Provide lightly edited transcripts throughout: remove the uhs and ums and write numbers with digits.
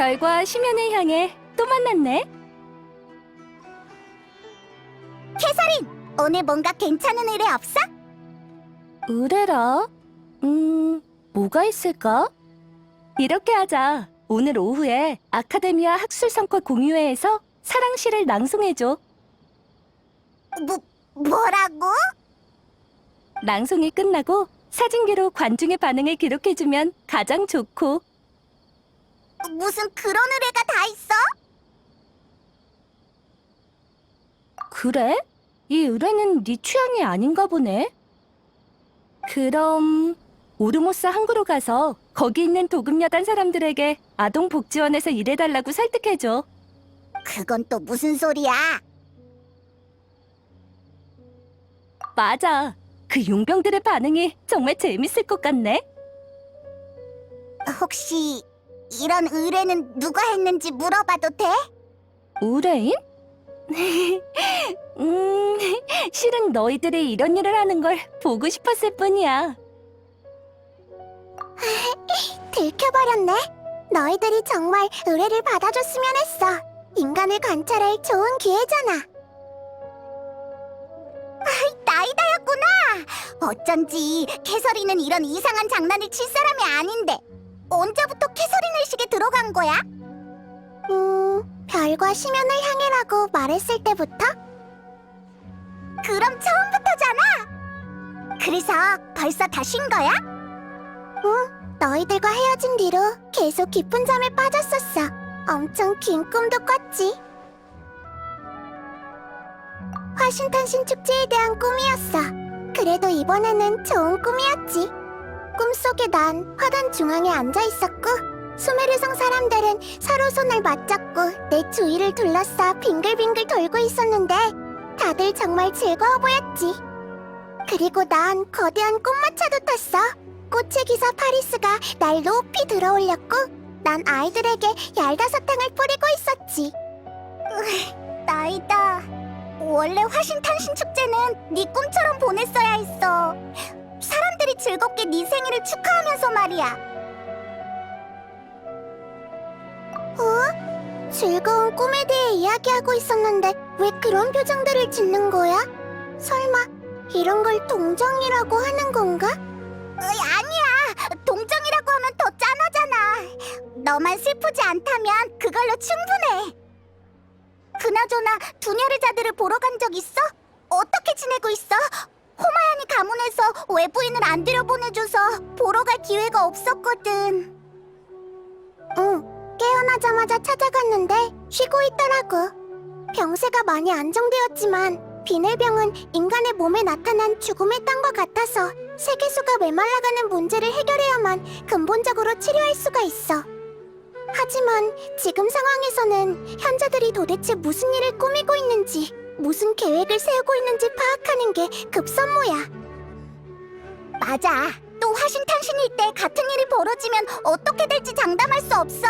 별과 심연을 향해 또 만났네. 캐서린, 오늘 뭔가 괜찮은 의뢰 없어? 의뢰라? 뭐가 있을까? 이렇게 하자. 오늘 오후에 아카데미아 학술성과 공유회에서 사랑시를 낭송해줘. 뭐라고? 낭송이 끝나고 사진기로 관중의 반응을 기록해주면 가장 좋고. 무슨 그런 의뢰가 다 있어? 그래? 이 의뢰는 네 취향이 아닌가 보네. 그럼 오르모스 항구로 가서 거기 있는 도금여단 사람들에게 아동복지원에서 일해달라고 설득해줘. 그건 또 무슨 소리야? 맞아. 그 용병들의 반응이 정말 재밌을 것 같네. 혹시 이런 의뢰는 누가 했는지 물어봐도 돼? 의뢰인? 실은 너희들이 이런 일을 하는 걸 보고 싶었을 뿐이야. 들켜버렸네. 너희들이 정말 의뢰를 받아줬으면 했어. 인간을 관찰할 좋은 기회잖아. 나이다였구나. 어쩐지 캐서린은 이런 이상한 장난을 칠 사람이 아닌데 언제부터 캐서린 의식에 들어간 거야? 별과 심연을 향해라고 말했을 때부터? 그럼 처음부터잖아. 그래서 벌써 다 쉰 거야? 응, 너희들과 헤어진 뒤로 계속 깊은 잠에 빠졌었어. 엄청 긴 꿈도 꿨지. 화신탄신 축제에 대한 꿈이었어. 그래도 이번에는 좋은 꿈이었지. 꿈속에 난 화단 중앙에 앉아 있었고 수메르성 사람들은 서로 손을 맞잡고 내 주위를 둘러싸 빙글빙글 돌고 있었는데 다들 정말 즐거워 보였지. 그리고 난 거대한 꽃마차도 탔어. 꽃의 기사 파리스가 날 높이 들어올렸고 난 아이들에게 얄다사탕을 뿌리고 있었지. 나이다. 원래 화신탄신 축제는 네 꿈처럼 보냈어야 했어. 사람들이 즐겁게 네 생일을 축하하면서 말이야. 즐거운 꿈에 대해 이야기하고 있었는데 왜 그런 표정들을 짓는 거야? 설마 이런 걸 동정이라고 하는 건가? 아니야. 동정이라고 하면 더 짠하잖아. 너만 슬프지 않다면 그걸로 충분해. 그나저나 두녀르자들을 보러 간 적 있어? 어떻게 지내고 있어? 호마야니 가문에서 외부인을 안 들여보내줘서 보러 갈 기회가 없었거든. 응, 깨어나자마자 찾아갔는데 쉬고 있더라고. 병세가 많이 안정되었지만 비늘병은 인간의 몸에 나타난 죽음의 땅과 같아서 세계수가 메말라가는 문제를 해결해야만 근본적으로 치료할 수가 있어. 하지만 지금 상황에서는 현자들이 도대체 무슨 일을 꾸미고 있는지, 무슨 계획을 세우고 있는지 파악하는 게 급선무야. 맞아. 또 화신탄신일 때 같은 일이 벌어지면 어떻게 될지 장담할 수 없어.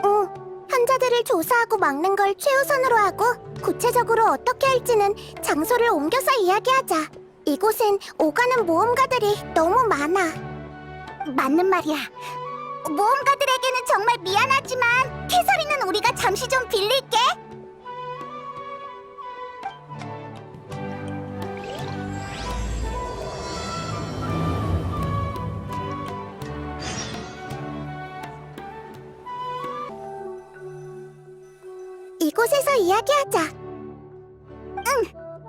응, 현자들을 조사하고 막는 걸 최우선으로 하고 구체적으로 어떻게 할지는 장소를 옮겨서 이야기하자. 이곳엔 오가는 모험가들이 너무 많아. 맞는 말이야. 모험가들에게는 정말 미안하지만 캐서린은 우리가 잠시 좀 빌릴게. 이곳에서 이야기하자. 응,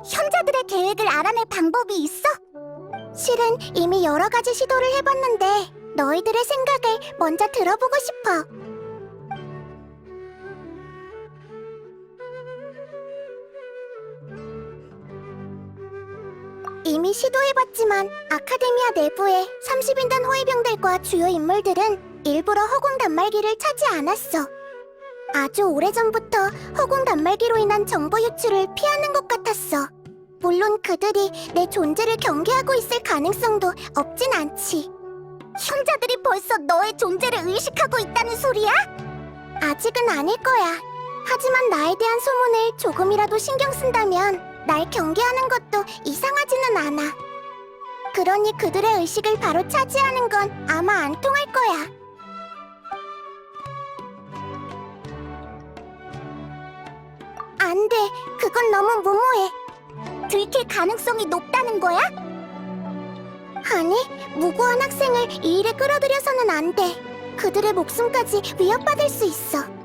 현자들의 계획을 알아낼 방법이 있어? 실은 이미 여러 가지 시도를 해봤는데 너희들의 생각을 먼저 들어보고 싶어. 이미 시도해봤지만 아카데미아 내부의 30인단 호위병들과 주요 인물들은 일부러 허공 단말기를 차지 않았어. 아주 오래전부터 허공 단말기로 인한 정보 유출을 피하는 것 같았어. 물론 그들이 내 존재를 경계하고 있을 가능성도 없진 않지. 현자들이 벌써 너의 존재를 의식하고 있다는 소리야? 아직은 아닐 거야. 하지만 나에 대한 소문을 조금이라도 신경 쓴다면 날 경계하는 것도 이상하지는 않아. 그러니 그들의 의식을 바로 차지하는 건 아마 안 통할 거야. 안 돼. 그건 너무 무모해. 들킬 가능성이 높다는 거야? 아니, 무고한 학생을 이 일에 끌어들여서는 안 돼. 그들의 목숨까지 위협받을 수 있어.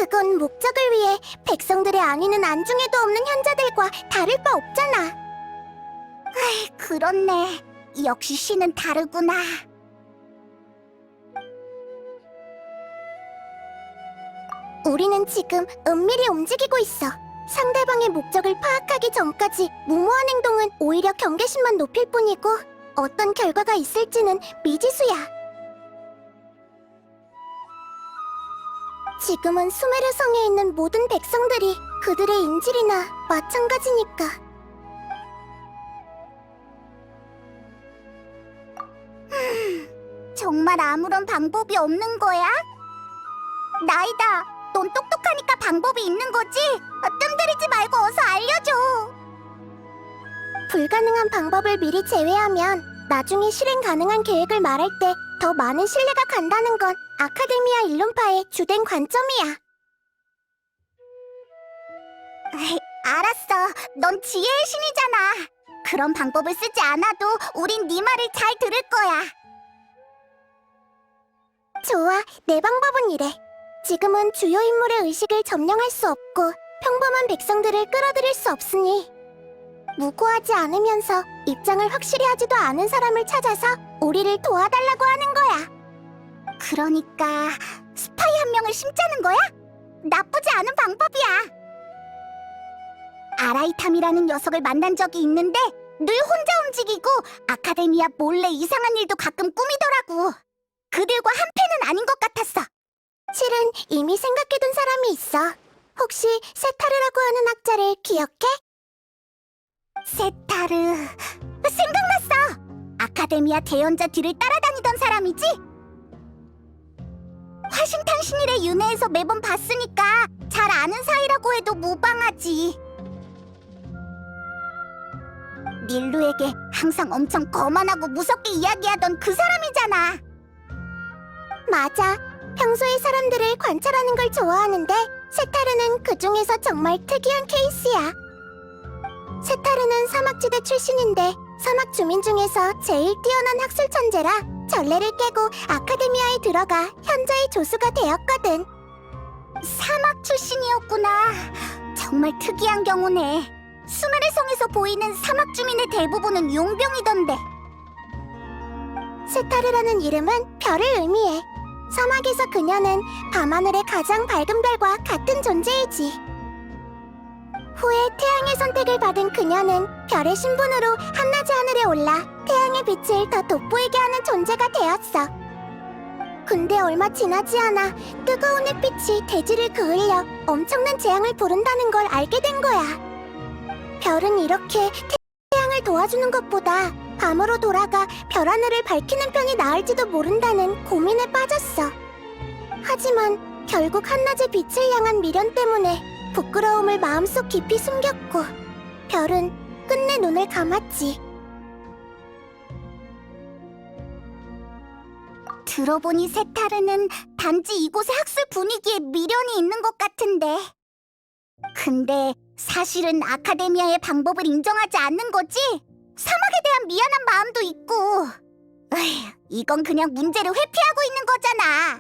그건 목적을 위해 백성들의 안위는 안중에도 없는 현자들과 다를 바 없잖아. 그렇네. 역시 신은 다르구나. 우리는 지금 은밀히 움직이고 있어. 상대방의 목적을 파악하기 전까지 무모한 행동은 오히려 경계심만 높일 뿐이고 어떤 결과가 있을지는 미지수야. 지금은 수메르 성에 있는 모든 백성들이 그들의 인질이나 마찬가지니까. 정말 아무런 방법이 없는 거야? 나이다, 넌 똑똑하니까 방법이 있는 거지? 뜸들이지 말고 어서 알려줘. 불가능한 방법을 미리 제외하면 나중에 실행 가능한 계획을 말할 때 더 많은 신뢰가 간다는 건 아카데미아 일론파의 주된 관점이야. 알았어. 넌 지혜의 신이잖아. 그런 방법을 쓰지 않아도 우린 네 말을 잘 들을 거야. 좋아, 내 방법은 이래. 지금은 주요 인물의 의식을 점령할 수 없고 평범한 백성들을 끌어들일 수 없으니 무고하지 않으면서 입장을 확실히 하지도 않은 사람을 찾아서 우리를 도와달라고 하는 거야. 그러니까 스파이 한 명을 심자는 거야? 나쁘지 않은 방법이야. 아라이탐이라는 녀석을 만난 적이 있는데 늘 혼자 움직이고 아카데미아 몰래 이상한 일도 가끔 꾸미더라고. 그들과 한패는 아닌 것 같았어. 실은 이미 생각해둔 사람이 있어. 혹시 세타르라고 하는 학자를 기억해? 세타르... 생각났어! 아카데미아 대연자 뒤를 따라다니던 사람이지? 화신탄 신일의 윤회에서 매번 봤으니까 잘 아는 사이라고 해도 무방하지. 닐루에게 항상 엄청 거만하고 무섭게 이야기하던 그 사람이잖아. 맞아. 평소에 사람들을 관찰하는 걸 좋아하는데 세타르는 그 중에서 정말 특이한 케이스야. 세타르는 사막지대 출신인데 사막 주민 중에서 제일 뛰어난 학술 천재라 전례를 깨고 아카데미아에 들어가 현자의 조수가 되었거든. 사막 출신이었구나. 정말 특이한 경우네. 수메르 성에서 보이는 사막 주민의 대부분은 용병이던데. 세타르라는 이름은 별을 의미해. 사막에서 그녀는 밤하늘의 가장 밝은 별과 같은 존재이지. 후에 태양의 선택을 받은 그녀는 별의 신분으로 한낮의 하늘에 올라 태양의 빛을 더 돋보이게 하는 존재가 되었어. 근데 얼마 지나지 않아 뜨거운 햇빛이 대지를 그을려 엄청난 재앙을 부른다는 걸 알게 된 거야. 별은 이렇게 태양을 도와주는 것보다 밤으로 돌아가 별 하늘을 밝히는 편이 나을지도 모른다는 고민에 빠졌어. 하지만 결국 한낮의 빛을 향한 미련 때문에 부끄러움을 마음속 깊이 숨겼고 별은 끝내 눈을 감았지. 들어보니 세타르는 단지 이곳의 학술 분위기에 미련이 있는 것 같은데. 근데 사실은 아카데미아의 방법을 인정하지 않는 거지? 사막에 대한 미안한 마음도 있고. 에휴, 이건 그냥 문제를 회피하고 있는 거잖아.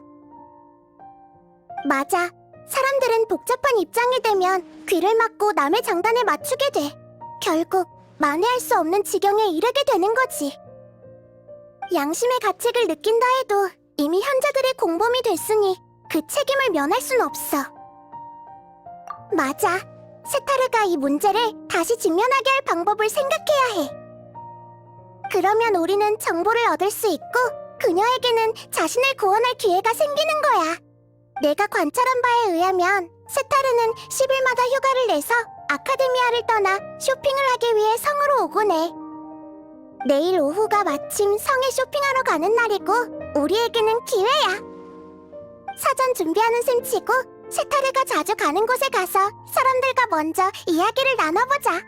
맞아. 사람들은 복잡한 입장이 되면 귀를 막고 남의 장단에 맞추게 돼. 결국 만회할 수 없는 지경에 이르게 되는 거지. 양심의 가책을 느낀다 해도 이미 현자들의 공범이 됐으니 그 책임을 면할 순 없어. 맞아. 세타르가 이 문제를 다시 직면하게 할 방법을 생각해야 해. 그러면 우리는 정보를 얻을 수 있고 그녀에게는 자신을 구원할 기회가 생기는 거야. 내가 관찰한 바에 의하면 세타르는 10일마다 휴가를 내서 아카데미아를 떠나 쇼핑을 하기 위해 성으로 오곤 해. 내일 오후가 마침 성에 쇼핑하러 가는 날이고 우리에게는 기회야. 사전 준비하는 셈 치고 세타르가 자주 가는 곳에 가서 사람들과 먼저 이야기를 나눠보자.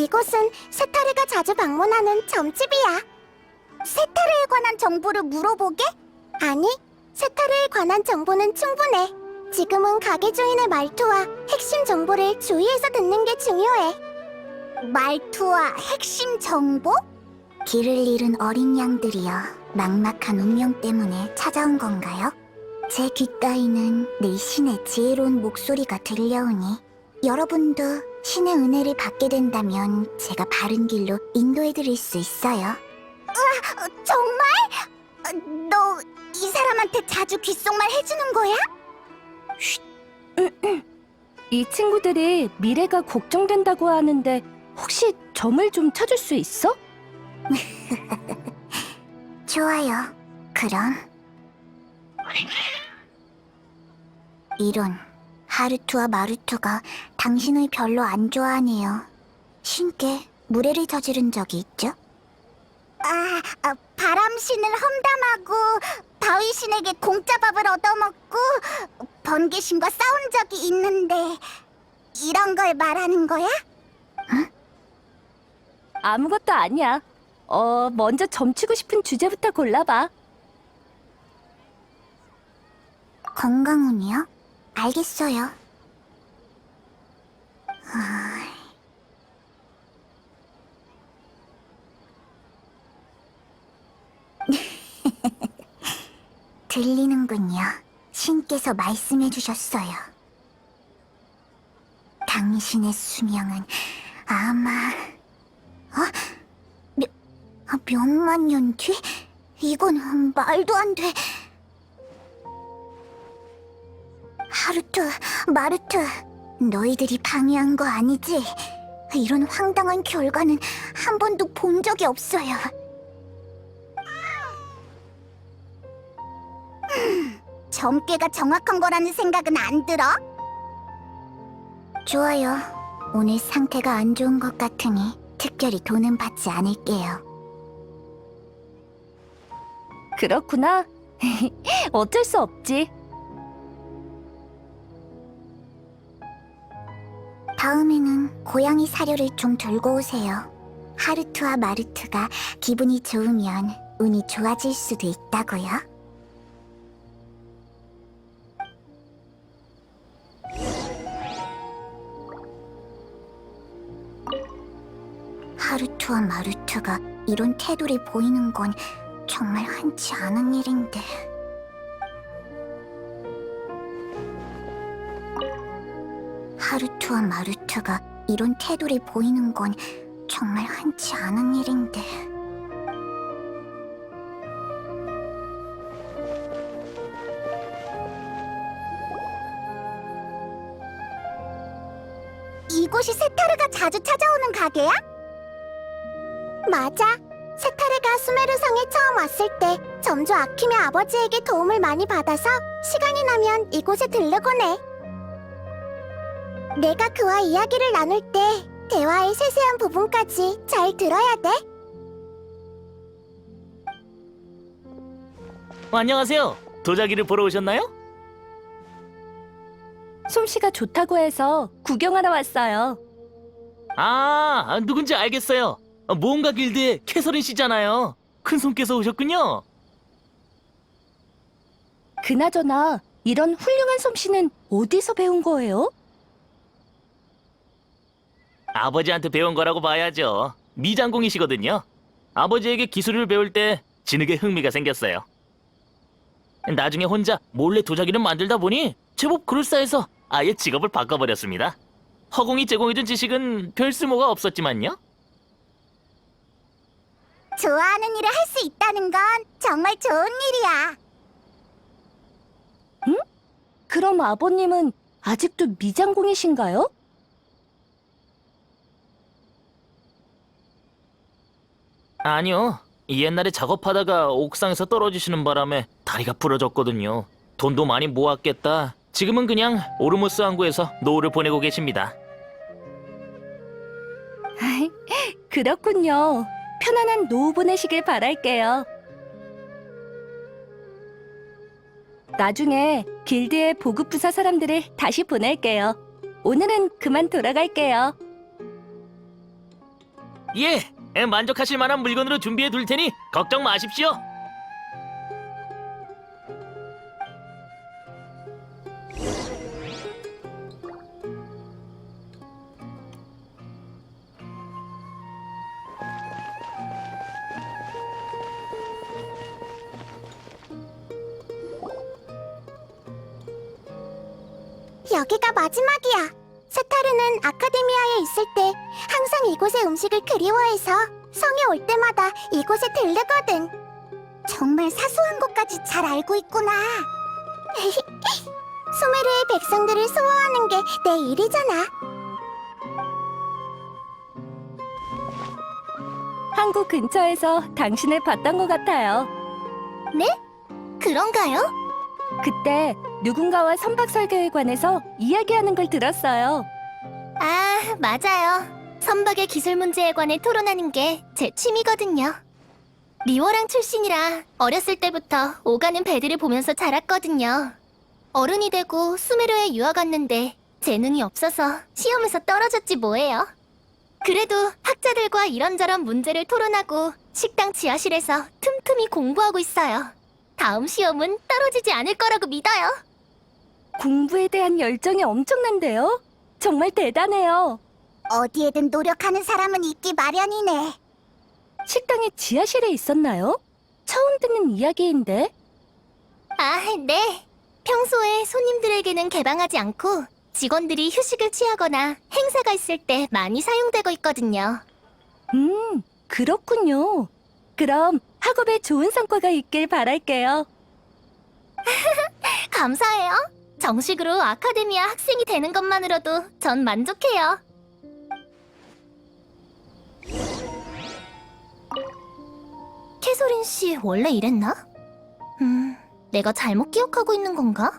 이곳은 세타르가 자주 방문하는 점집이야. 세타르에 관한 정보를 물어보게? 아니, 세타르에 관한 정보는 충분해. 지금은 가게 주인의 말투와 핵심 정보를 주의해서 듣는 게 중요해. 말투와 핵심 정보? 길을 잃은 어린 양들이여 막막한 운명 때문에 찾아온 건가요? 제 귓가에는 내 신의 지혜로운 목소리가 들려오니 여러분도 신의 은혜를 받게 된다면 제가 바른 길로 인도해드릴 수 있어요. 정말? 너 이 사람한테 자주 귓속말 해주는 거야? 이 친구들이 미래가 걱정된다고 하는데 혹시 점을 좀 찾을 수 있어? 좋아요. 그럼 이런 하루투와 마루투가 당신을 별로 안 좋아하네요. 신께 무례를 저지른 적이 있죠? 바람신을 험담하고 바위신에게 공짜밥을 얻어먹고 번개신과 싸운 적이 있는데 이런 걸 말하는 거야? 아무것도 아니야. 먼저 점치고 싶은 주제부터 골라봐. 건강운이요? 알겠어요. 들리는군요. 신께서 말씀해 주셨어요. 당신의 수명은 아마 몇만 년 뒤? 이건 말도 안 돼. 하루투, 마루투, 너희들이 방해한 거 아니지? 이런 황당한 결과는 한 번도 본 적이 없어요. 점괘가 정확한 거라는 생각은 안 들어? 좋아요. 오늘 상태가 안 좋은 것 같으니 특별히 돈은 받지 않을게요. 그렇구나. 어쩔 수 없지. 다음에는 고양이 사료를 좀 들고 오세요. 하루투와 마루투가 기분이 좋으면 운이 좋아질 수도 있다고요. 하루투와 마루투가 이런 태도를 보이는 건 정말 흔치 않은 일인데. 하루투와 마루투가 이런 태도를 보이는 건 정말 흔치 않은 일인데. 이곳이 세타르가 자주 찾아오는 가게야? 맞아. 세타르가 수메르성에 처음 왔을 때 점주 아킴의 아버지에게 도움을 많이 받아서 시간이 나면 이곳에 들르곤 해. 내가 그와 이야기를 나눌 때 대화의 세세한 부분까지 잘 들어야 돼. 안녕하세요. 도자기를 보러 오셨나요? 솜씨가 좋다고 해서 구경하러 왔어요. 누군지 알겠어요. 모험가 길드의 캐서린 씨잖아요. 큰손께서 오셨군요. 그나저나 이런 훌륭한 솜씨는 어디서 배운 거예요? 아버지한테 배운 거라고 봐야죠. 미장공이시거든요. 아버지에게 기술을 배울 때 진흙에 흥미가 생겼어요. 나중에 혼자 몰래 도자기를 만들다 보니 제법 그럴싸해서 아예 직업을 바꿔버렸습니다. 허공이 제공해준 지식은 별 쓸모가 없었지만요. 좋아하는 일을 할 수 있다는 건 정말 좋은 일이야. 그럼 아버님은 아직도 미장공이신가요? 아니요. 옛날에 작업하다가 옥상에서 떨어지시는 바람에 다리가 부러졌거든요. 돈도 많이 모았겠다. 지금은 그냥 오르모스 항구에서 노후를 보내고 계십니다. 그렇군요. 편안한 노후 보내시길 바랄게요. 나중에 길드의 보급 부서 사람들을 다시 보낼게요. 오늘은 그만 돌아갈게요. 예, 만족하실 만한 물건으로 준비해 둘 테니 걱정 마십시오. 여기가 마지막이야. 세타르는 아카데미아에 있을 때 항상 이곳의 음식을 그리워해서 성에 올 때마다 이곳에 들르거든. 정말 사소한 것까지 잘 알고 있구나. 수메르의 백성들을 수호하는 게 내 일이잖아. 항구 근처에서 당신을 봤던 것 같아요. 네? 그런가요? 그때 누군가와 선박 설계에 관해서 이야기하는 걸 들었어요. 아, 맞아요. 선박의 기술 문제에 관해 토론하는 게 제 취미거든요. 리워랑 출신이라 어렸을 때부터 오가는 배들을 보면서 자랐거든요. 어른이 되고 수메르에 유학 갔는데 재능이 없어서 시험에서 떨어졌지 뭐예요. 그래도 학자들과 이런저런 문제를 토론하고 식당 지하실에서 틈틈이 공부하고 있어요. 다음 시험은 떨어지지 않을 거라고 믿어요. 공부에 대한 열정이 엄청난데요? 정말 대단해요. 어디에든 노력하는 사람은 있기 마련이네. 식당의 지하실에 있었나요? 처음 듣는 이야기인데. 아, 네. 평소에 손님들에게는 개방하지 않고 직원들이 휴식을 취하거나 행사가 있을 때 많이 사용되고 있거든요. 그렇군요. 그럼 학업에 좋은 성과가 있길 바랄게요. 감사해요. 정식으로 아카데미아 학생이 되는 것만으로도 전 만족해요. 캐서린 씨 원래 이랬나? 내가 잘못 기억하고 있는 건가?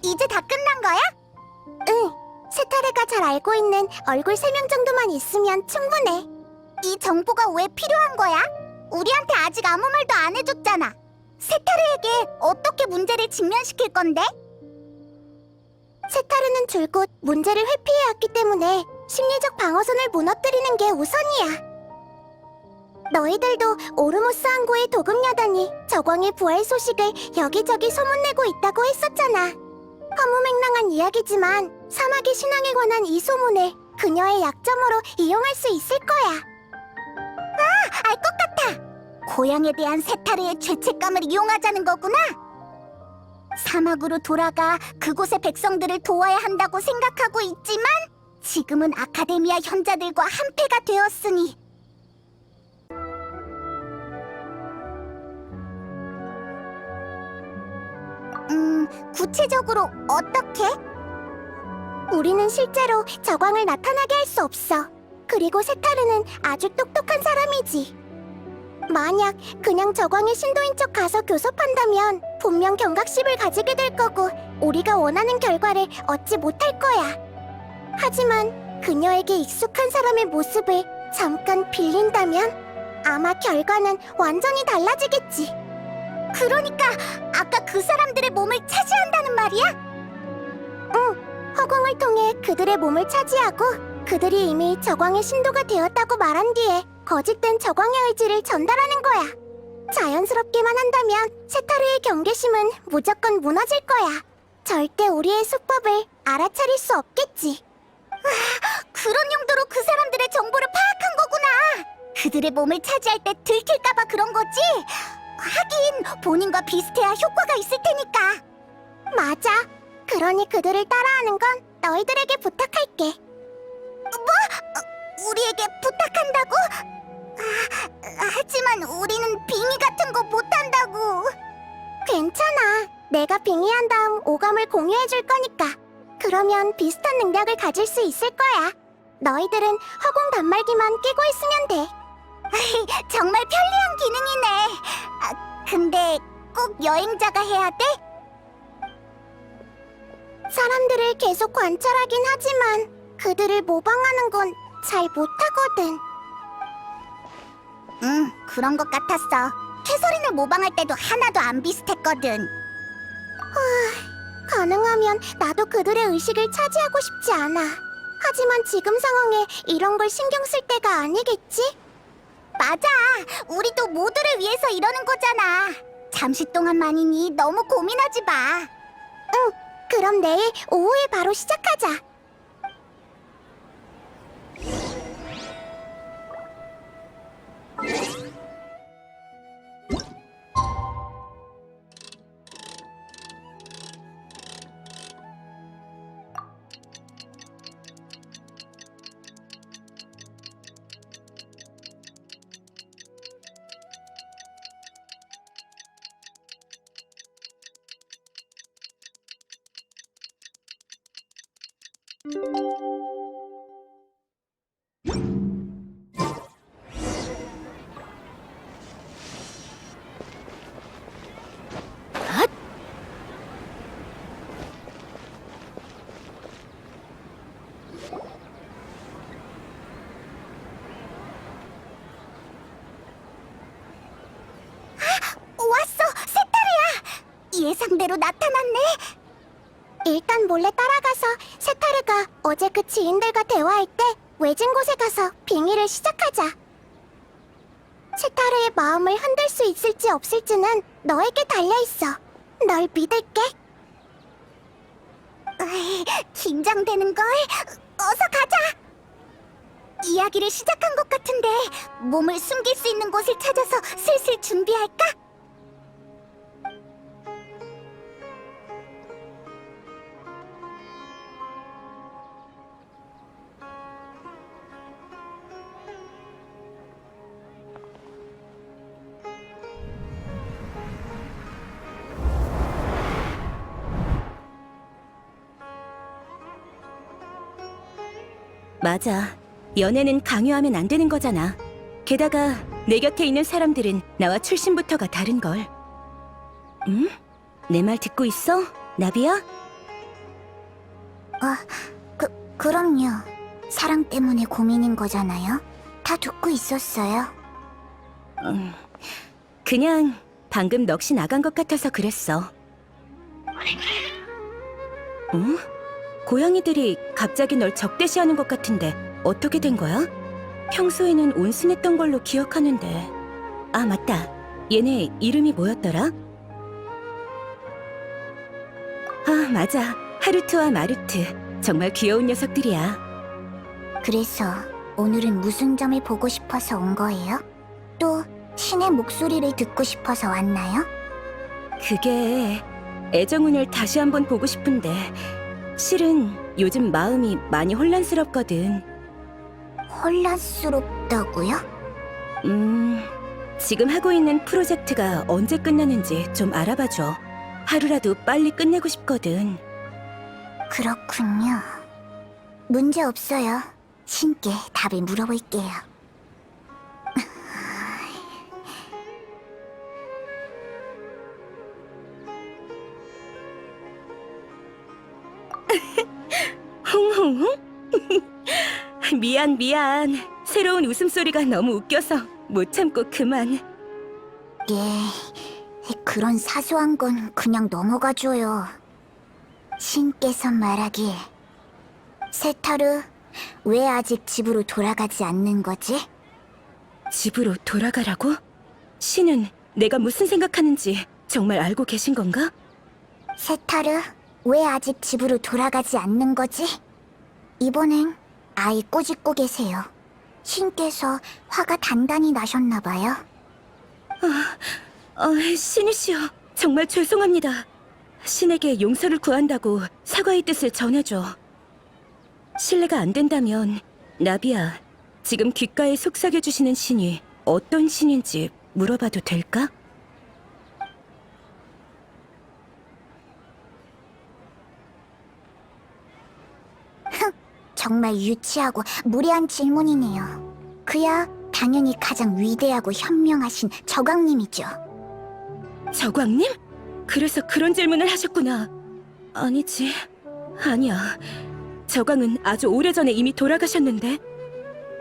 이제 다 끝난 거야? 응. 세타르가 잘 알고 있는 얼굴 3명 정도만 있으면 충분해. 이 정보가 왜 필요한 거야? 우리한테 아직 아무 말도 안 해줬잖아. 세타르에게 어떻게 문제를 직면시킬 건데? 세타르는 줄곧 문제를 회피해왔기 때문에 심리적 방어선을 무너뜨리는 게 우선이야. 너희들도 오르모스 항구의 도금여단이 저광의 부활 소식을 여기저기 소문내고 있다고 했었잖아. 허무맹랑한 이야기지만 사막의 신앙에 관한 이 소문을 그녀의 약점으로 이용할 수 있을 거야. 아, 알 것 같아. 고향에 대한 세타르의 죄책감을 이용하자는 거구나. 사막으로 돌아가 그곳의 백성들을 도와야 한다고 생각하고 있지만 지금은 아카데미아 현자들과 한패가 되었으니 구체적으로 어떻게? 우리는 실제로 저광을 나타나게 할 수 없어. 그리고 세타르는 아주 똑똑한 사람이지. 만약 그냥 저광의 신도인 척 가서 교섭한다면 분명 경각심을 가지게 될 거고 우리가 원하는 결과를 얻지 못할 거야. 하지만 그녀에게 익숙한 사람의 모습을 잠깐 빌린다면 아마 결과는 완전히 달라지겠지. 그러니까 아까 그 사람들의 몸을 차지한다는 말이야? 응, 허공을 통해 그들의 몸을 차지하고 그들이 이미 저광의 신도가 되었다고 말한 뒤에 거짓된 저광의 의지를 전달하는 거야. 자연스럽게만 한다면 세타르의 경계심은 무조건 무너질 거야. 절대 우리의 수법을 알아차릴 수 없겠지. 그런 용도로 그 사람들의 정보를 파악한 거구나. 그들의 몸을 차지할 때 들킬까봐 그런 거지? 하긴 본인과 비슷해야 효과가 있을 테니까. 맞아. 그러니 그들을 따라하는 건 너희들에게 부탁할게. 뭐? 우리에게 부탁한다고? 하지만 우리는 빙의 같은 거 못한다고. 괜찮아. 내가 빙의한 다음 오감을 공유해줄 거니까. 그러면 비슷한 능력을 가질 수 있을 거야. 너희들은 허공 단말기만 끼고 있으면 돼. 정말 편리한 기능이네. 근데 꼭 여행자가 해야 돼? 사람들을 계속 관찰하긴 하지만 그들을 모방하는 건 잘 못하거든. 그런 것 같았어. 캐서린을 모방할 때도 하나도 안 비슷했거든. 가능하면 나도 그들의 의식을 차지하고 싶지 않아. 하지만 지금 상황에 이런 걸 신경 쓸 때가 아니겠지? 맞아. 우리도 모두를 위해서 이러는 거잖아. 잠시 동안만이니 너무 고민하지 마. 응, 그럼 내일 오후에 바로 시작하자. 왔어! 세타르야! 예상대로 나타났네! 일단 몰래 따라가서 세타르가 어제 그 지인들과 대화할 때 외진 곳에 가서 빙의를 시작하자. 세타르의 마음을 흔들 수 있을지 없을지는 너에게 달려있어. 널 믿을게. 긴장되는걸? 어서 가자! 이야기를 시작한 것 같은데 몸을 숨길 수 있는 곳을 찾아서 슬슬 준비할까? 맞아. 연애는 강요하면 안 되는 거잖아. 게다가 내 곁에 있는 사람들은 나와 출신부터가 다른걸. 응? 내 말 듣고 있어? 나비야? 그럼요. 사랑 때문에 고민인 거잖아요. 다 듣고 있었어요. 그냥 방금 넋이 나간 것 같아서 그랬어. 응? 고양이들이 갑자기 널 적대시하는 것 같은데 어떻게 된 거야? 평소에는 온순했던 걸로 기억하는데. 아, 맞다. 얘네 이름이 뭐였더라? 아, 맞아. 하루트와 마루트. 정말 귀여운 녀석들이야. 그래서 오늘은 무슨 점을 보고 싶어서 온 거예요? 또 신의 목소리를 듣고 싶어서 왔나요? 그게 애정운을 다시 한번 보고 싶은데 실은 요즘 마음이 많이 혼란스럽거든. 혼란스럽다고요? 지금 하고 있는 프로젝트가 언제 끝나는지 좀 알아봐줘. 하루라도 빨리 끝내고 싶거든. 그렇군요. 문제 없어요. 신께 답을 물어볼게요. 흥흥흥? 미안. 새로운 웃음소리가 너무 웃겨서 못 참고 그만. 예, 그런 사소한 건 그냥 넘어가줘요. 신께서 말하길, 세타르, 왜 아직 집으로 돌아가지 않는 거지? 집으로 돌아가라고? 신은 내가 무슨 생각하는지 정말 알고 계신 건가? 세타르, 왜 아직 집으로 돌아가지 않는 거지? 이번엔 아이 꼬집고 계세요. 신께서 화가 단단히 나셨나 봐요. 신이시여, 정말 죄송합니다. 신에게 용서를 구한다고 사과의 뜻을 전해줘. 실례가 안 된다면 나비야, 지금 귓가에 속삭여주시는 신이 어떤 신인지 물어봐도 될까? 정말 유치하고 무례한 질문이네요. 그야 당연히 가장 위대하고 현명하신 저광님이죠. 저광님? 그래서 그런 질문을 하셨구나. 아니지, 아니야. 저광은 아주 오래전에 이미 돌아가셨는데.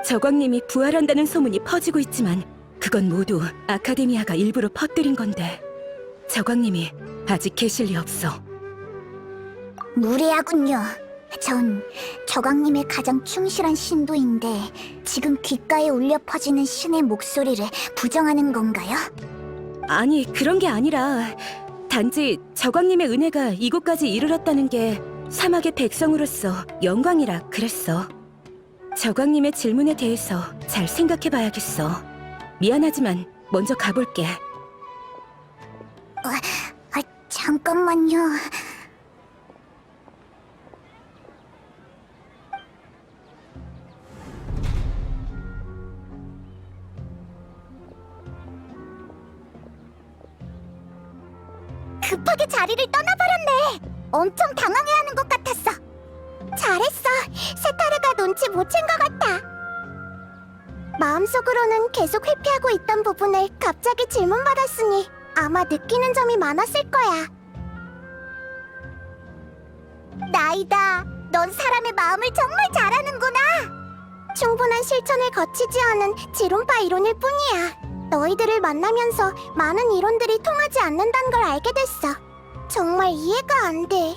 저광님이 부활한다는 소문이 퍼지고 있지만 그건 모두 아카데미아가 일부러 퍼뜨린 건데 저광님이 아직 계실 리 없어. 무례하군요. 전 저광님의 가장 충실한 신도인데 지금 귓가에 울려 퍼지는 신의 목소리를 부정하는 건가요? 아니, 그런 게 아니라 단지 저광님의 은혜가 이곳까지 이르렀다는 게 사막의 백성으로서 영광이라 그랬어. 저광님의 질문에 대해서 잘 생각해봐야겠어. 미안하지만 먼저 가볼게. 잠깐만요. 급하게 자리를 떠나버렸네. 엄청 당황해하는 것 같았어. 잘했어. 세타르가 눈치 못 챈 것 같아. 마음속으로는 계속 회피하고 있던 부분을 갑자기 질문받았으니 아마 느끼는 점이 많았을 거야. 나이다, 넌 사람의 마음을 정말 잘하는구나. 충분한 실천을 거치지 않은 지론파 이론일 뿐이야. 너희들을 만나면서 많은 이론들이 통하지 않는다는 걸 알게 됐어. 정말 이해가 안 돼.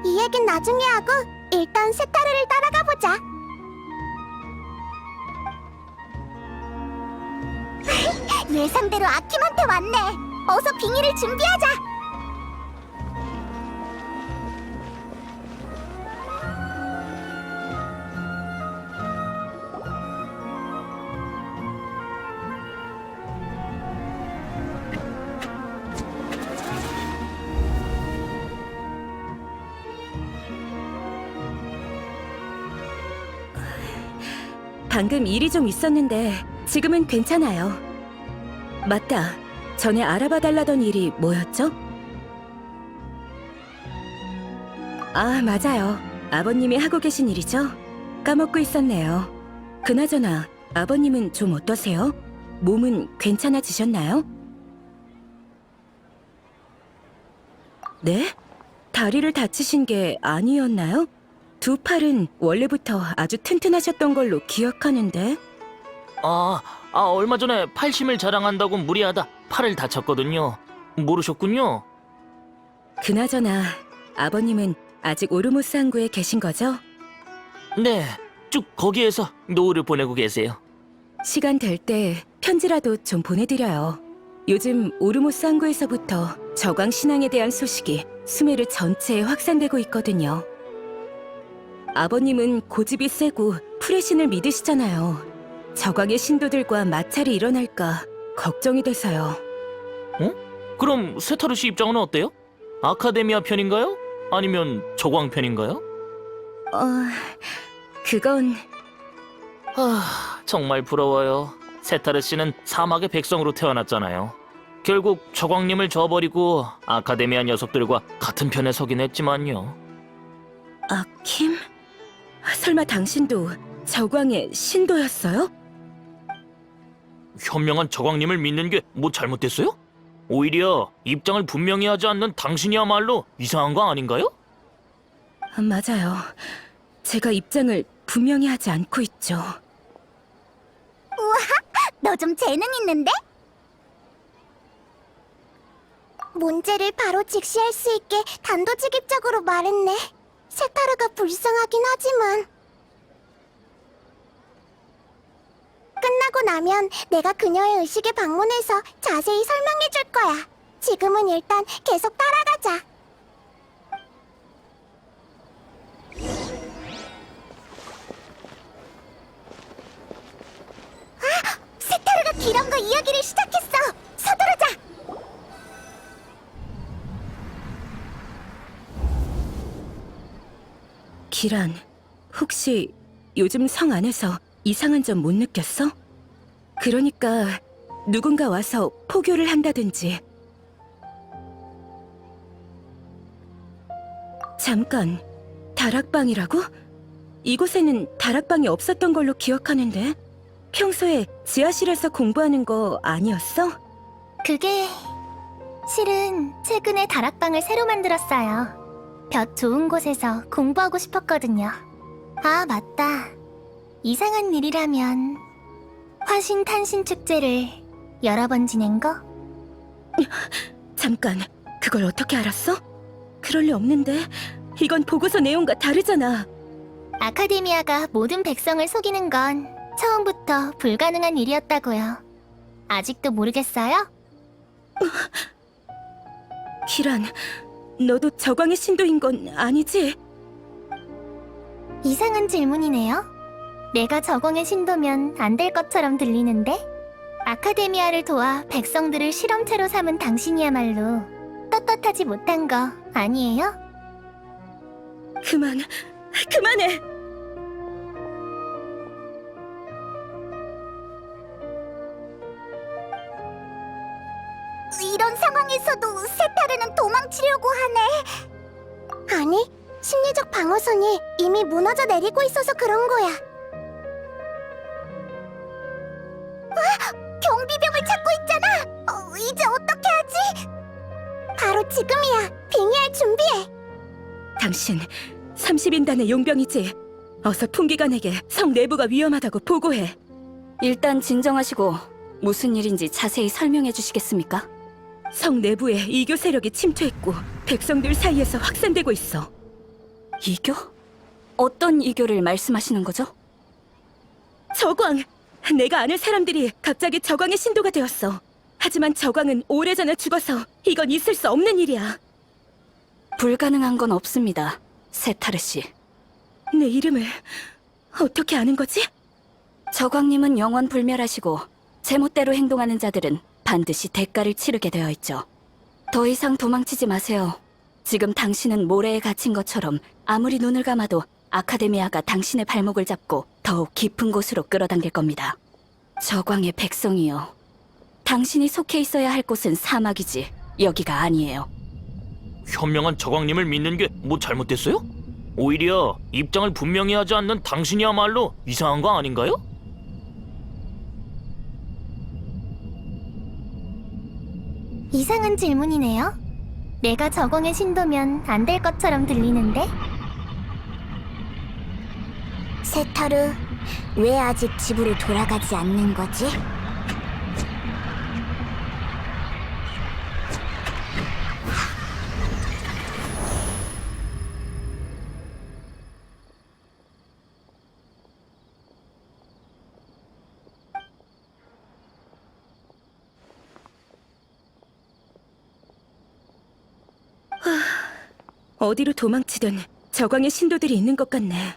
이 얘긴 나중에 하고 일단 세타르를 따라가 보자. 예상대로 아킴한테 왔네. 어서 빙의를 준비하자. 방금 일이 좀 있었는데 지금은 괜찮아요. 맞다. 전에 알아봐달라던 일이 뭐였죠? 아, 맞아요. 아버님이 하고 계신 일이죠? 까먹고 있었네요. 그나저나 아버님은 좀 어떠세요? 몸은 괜찮아지셨나요? 네? 다리를 다치신 게 아니었나요? 두 팔은 원래부터 아주 튼튼하셨던 걸로 기억하는데. 얼마 전에 팔심을 자랑한다고 무리하다 팔을 다쳤거든요. 모르셨군요. 그나저나 아버님은 아직 오르모스 항구에 계신 거죠? 네, 쭉 거기에서 노후를 보내고 계세요. 시간 될 때 편지라도 좀 보내드려요. 요즘 오르모스 항구에서부터 저광 신앙에 대한 소식이 수메르 전체에 확산되고 있거든요. 아버님은 고집이 세고 풀의 신을 믿으시잖아요. 저광의 신도들과 마찰이 일어날까 걱정이 돼서요. 그럼 세타르 씨 입장은 어때요? 아카데미아 편인가요? 아니면 저광 편인가요? 그건... 정말 부러워요. 세타르 씨는 사막의 백성으로 태어났잖아요. 결국 저광님을 저버리고 아카데미아 녀석들과 같은 편에 서긴 했지만요. 아킴? 설마 당신도 저광의 신도였어요? 현명한 저광님을 믿는 게 뭐 잘못됐어요? 오히려 입장을 분명히 하지 않는 당신이야말로 이상한 거 아닌가요? 맞아요. 제가 입장을 분명히 하지 않고 있죠. 너 좀 재능 있는데? 문제를 바로 직시할 수 있게 단도직입적으로 말했네. 세타르가 불쌍하긴 하지만 끝나고 나면 내가 그녀의 의식에 방문해서 자세히 설명해 줄 거야. 지금은 일단 계속 따라가자. 세타르가 기란과 이야기를 시작했어. 서두르자. 기란, 혹시 요즘 성 안에서 이상한 점 못 느꼈어? 그러니까 누군가 와서 포교를 한다든지. 잠깐, 다락방이라고? 이곳에는 다락방이 없었던 걸로 기억하는데 평소에 지하실에서 공부하는 거 아니었어? 그게 실은 최근에 다락방을 새로 만들었어요. 볕 좋은 곳에서 공부하고 싶었거든요. 아, 맞다. 이상한 일이라면 화신 탄신 축제를 여러 번 지낸 거? 잠깐, 그걸 어떻게 알았어? 그럴 리 없는데. 이건 보고서 내용과 다르잖아. 아카데미아가 모든 백성을 속이는 건 처음부터 불가능한 일이었다고요. 아직도 모르겠어요? 기란, 너도 저광의 신도인 건 아니지? 이상한 질문이네요. 내가 저공의 신도면 안 될 것처럼 들리는데? 아카데미아를 도와 백성들을 실험체로 삼은 당신이야말로 떳떳하지 못한 거 아니에요? 그만해! 이런 상황에서도 세타르는 도망치려고 하네. 아니, 심리적 방어선이 이미 무너져 내리고 있어서 그런 거야. 경비병을 찾고 있잖아. 이제 어떻게 하지? 바로 지금이야. 빙의할 준비해. 당신 30인단의 용병이지? 어서 풍기관에게 성 내부가 위험하다고 보고해. 일단 진정하시고 무슨 일인지 자세히 설명해 주시겠습니까? 성 내부에 이교 세력이 침투했고 백성들 사이에서 확산되고 있어. 이교? 어떤 이교를 말씀하시는 거죠? 저광! 내가 아는 사람들이 갑자기 저광의 신도가 되었어. 하지만 저광은 오래전에 죽어서 이건 있을 수 없는 일이야. 불가능한 건 없습니다, 세타르 씨. 내 이름을 어떻게 아는 거지? 저광님은 영원 불멸하시고 제멋대로 행동하는 자들은 반드시 대가를 치르게 되어 있죠. 더 이상 도망치지 마세요. 지금 당신은 모래에 갇힌 것처럼 아무리 눈을 감아도 아카데미아가 당신의 발목을 잡고 더욱 깊은 곳으로 끌어당길 겁니다. 저광의 백성이요. 당신이 속해 있어야 할 곳은 사막이지 여기가 아니에요. 현명한 저광님을 믿는 게 뭐 잘못됐어요? 오히려 입장을 분명히 하지 않는 당신이야말로 이상한 거 아닌가요? 이상한 질문이네요. 내가 저공의 신도면 안 될 것처럼 들리는데? 세타르, 왜 아직 집으로 돌아가지 않는 거지? 어디로 도망치든 저광의 신도들이 있는 것 같네.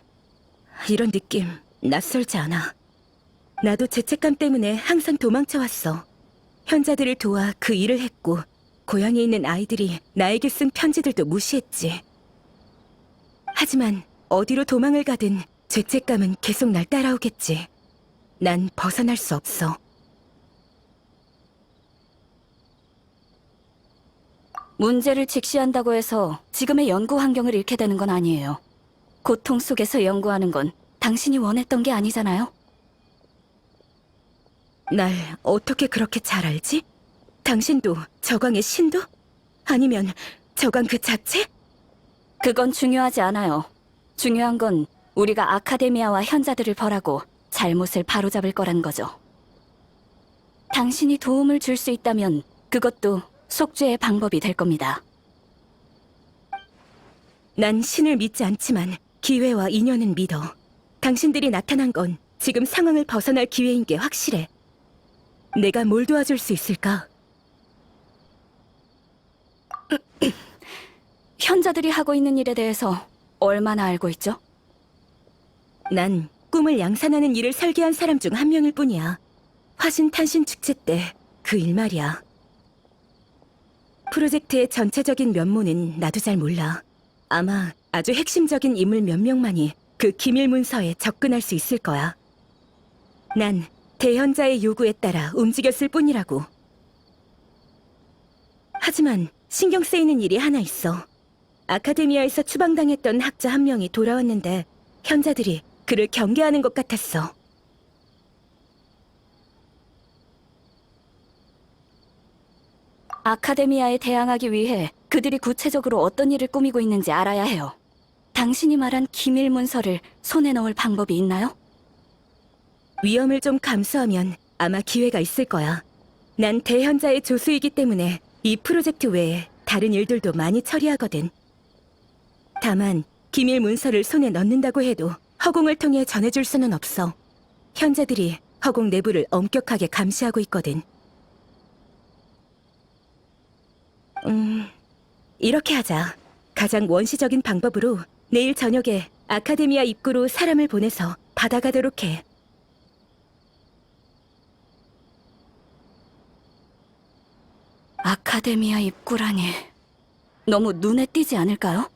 이런 느낌 낯설지 않아. 나도 죄책감 때문에 항상 도망쳐왔어. 현자들을 도와 그 일을 했고 고향에 있는 아이들이 나에게 쓴 편지들도 무시했지. 하지만 어디로 도망을 가든 죄책감은 계속 날 따라오겠지. 난 벗어날 수 없어. 문제를 직시한다고 해서 지금의 연구 환경을 잃게 되는 건 아니에요. 고통 속에서 연구하는 건 당신이 원했던 게 아니잖아요? 날 어떻게 그렇게 잘 알지? 당신도 저광의 신도? 아니면 저광 그 자체? 그건 중요하지 않아요. 중요한 건 우리가 아카데미아와 현자들을 벌하고 잘못을 바로잡을 거란 거죠. 당신이 도움을 줄 수 있다면 그것도 속죄의 방법이 될 겁니다. 난 신을 믿지 않지만 기회와 인연은 믿어. 당신들이 나타난 건 지금 상황을 벗어날 기회인 게 확실해. 내가 뭘 도와줄 수 있을까? 현자들이 하고 있는 일에 대해서 얼마나 알고 있죠? 난 꿈을 양산하는 일을 설계한 사람 중 한 명일 뿐이야. 화신탄신 축제 때 그 일 말이야. 프로젝트의 전체적인 면모는 나도 잘 몰라. 아마 아주 핵심적인 인물 몇 명만이 그 기밀 문서에 접근할 수 있을 거야. 난 대현자의 요구에 따라 움직였을 뿐이라고. 하지만 신경 쓰이는 일이 하나 있어. 아카데미아에서 추방당했던 학자 한 명이 돌아왔는데 현자들이 그를 경계하는 것 같았어. 아카데미아에 대항하기 위해 그들이 구체적으로 어떤 일을 꾸미고 있는지 알아야 해요. 당신이 말한 기밀 문서를 손에 넣을 방법이 있나요? 위험을 좀 감수하면 아마 기회가 있을 거야. 난 대현자의 조수이기 때문에 이 프로젝트 외에 다른 일들도 많이 처리하거든. 다만 기밀 문서를 손에 넣는다고 해도 허공을 통해 전해줄 수는 없어. 현자들이 허공 내부를 엄격하게 감시하고 있거든. 이렇게 하자. 가장 원시적인 방법으로 내일 저녁에 아카데미아 입구로 사람을 보내서 받아가도록 해. 아카데미아 입구라니 너무 눈에 띄지 않을까요?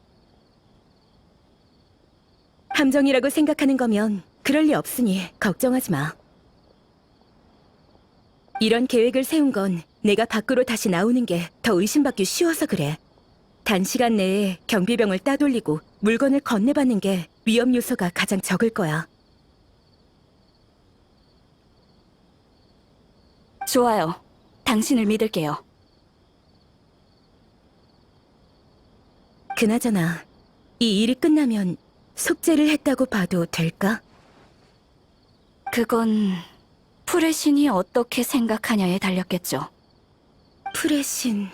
함정이라고 생각하는 거면 그럴 리 없으니 걱정하지 마. 이런 계획을 세운 건 내가 밖으로 다시 나오는 게 더 의심받기 쉬워서 그래. 단시간 내에 경비병을 따돌리고 물건을 건네받는 게 위험 요소가 가장 적을 거야. 좋아요. 당신을 믿을게요. 그나저나 이 일이 끝나면 속죄를 했다고 봐도 될까? 그건 풀의 신이 어떻게 생각하냐에 달렸겠죠. 풀의 신.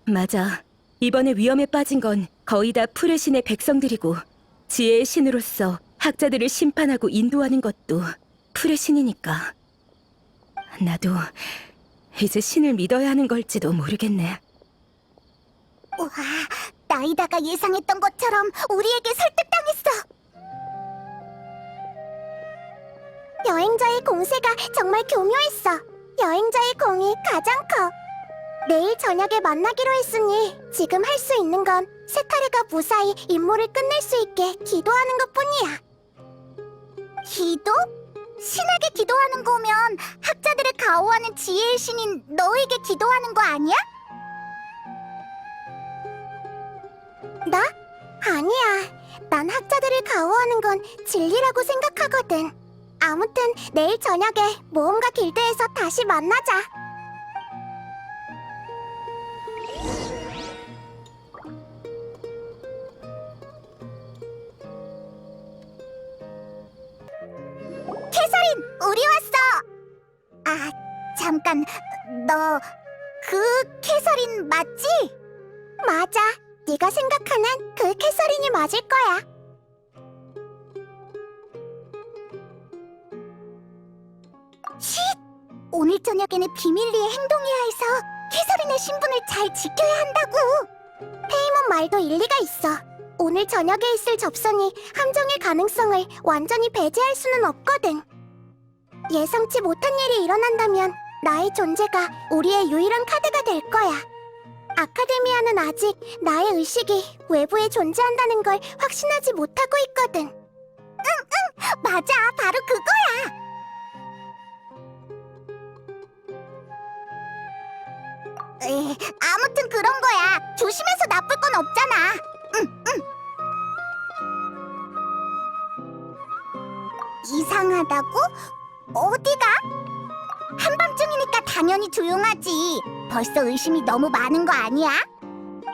맞아. 이번에 위험에 빠진 건 거의 다 풀의 신의 백성들이고 지혜의 신으로서 학자들을 심판하고 인도하는 것도 풀의 신이니까. 나도 이제 신을 믿어야 하는 걸지도 모르겠네. 와, 나이다가 예상했던 것처럼 우리에게 설득당했어. 여행자의 공세가 정말 교묘했어. 여행자의 공이 가장 커. 내일 저녁에 만나기로 했으니 지금 할 수 있는 건 세타르가 무사히 임무를 끝낼 수 있게 기도하는 것뿐이야. 기도? 신에게 기도하는 거면 학자들을 가호하는 지혜의 신인 너에게 기도하는 거 아니야? 나? 아니야. 난 학자들을 가호하는 건 진리라고 생각하거든. 아무튼 내일 저녁에 모험가 길드에서 다시 만나자. 캐서린, 우리 왔어. 아, 잠깐. 너 그 캐서린 맞지? 맞아. 네가 생각하는 그 캐서린이 맞을 거야. 쉿! 오늘 저녁에는 비밀리에 행동해야 해서 캐서린의 신분을 잘 지켜야 한다고. 페이몬 말도 일리가 있어. 오늘 저녁에 있을 접선이 함정일 가능성을 완전히 배제할 수는 없거든. 예상치 못한 일이 일어난다면 나의 존재가 우리의 유일한 카드가 될 거야. 아카데미아는 아직 나의 의식이 외부에 존재한다는 걸 확신하지 못하고 있거든. 응, 맞아. 바로 그거야. 아무튼 그런 거야. 조심해서 나쁠 건 없잖아. 응. 이상하다고? 어디가? 한밤중이니까 당연히 조용하지. 벌써 의심이 너무 많은 거 아니야?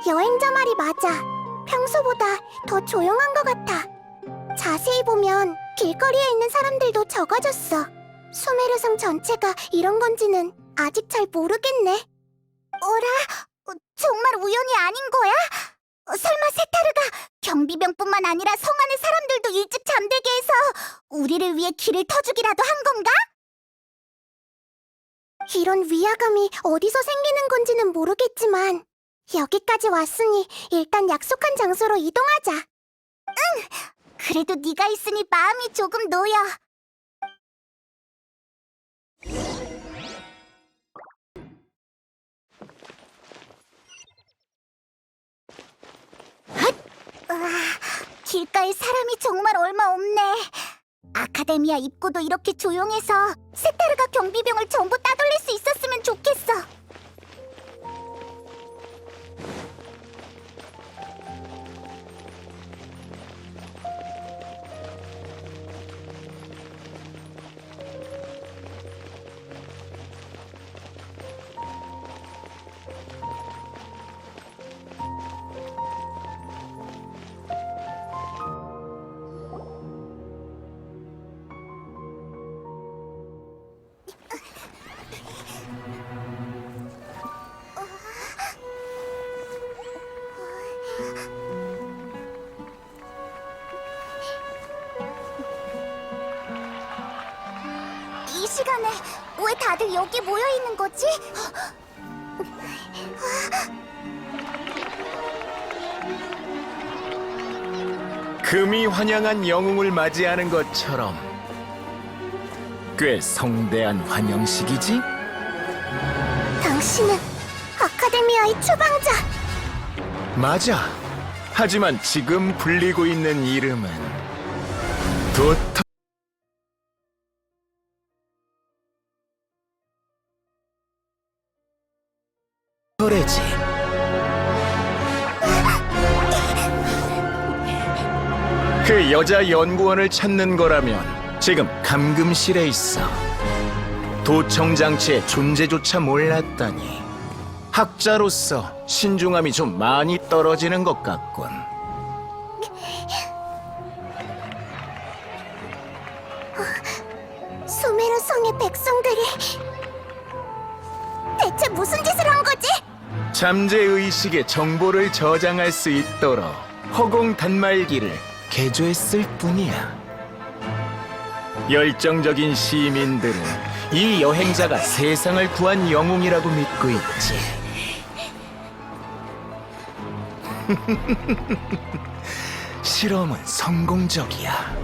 여행자 말이 맞아. 평소보다 더 조용한 것 같아. 자세히 보면 길거리에 있는 사람들도 적어졌어. 수메르성 전체가 이런 건지는 아직 잘 모르겠네. 어라? 정말 우연이 아닌 거야? 설마 세타르가 경비병뿐만 아니라 성 안의 사람들도 일찍 잠들게 해서 우리를 위해 길을 터주기라도 한 건가? 이런 위화감이 어디서 생기는 건지는 모르겠지만 여기까지 왔으니 일단 약속한 장소로 이동하자. 응! 그래도 네가 있으니 마음이 조금 놓여. 으아, 길가에 사람이 정말 얼마 없네. 아카데미아 입구도 이렇게 조용해서 세타르가 경비병을 전부 따돌릴 수 있었으면 좋겠어. 시간에 왜 다들 여기 모여 있는 거지? 금이 환영한 영웅을 맞이하는 것처럼 꽤 성대한 환영식이지? 당신은 아카데미아의 추방자. 맞아. 하지만 지금 불리고 있는 이름은 도토... 토레지. 그 여자 연구원을 찾는 거라면 지금 감금실에 있어. 도청 장치의 존재조차 몰랐다니. 학자로서 신중함이 좀 많이 떨어지는 것 같군. 수메르 성의 백성들이 대체 무슨 짓을 한 거지? 잠재 의식의 정보를 저장할 수 있도록 허공 단말기를 개조했을 뿐이야. 열정적인 시민들은 이 여행자가 세상을 구한 영웅이라고 믿고 있지. 실험은 성공적이야.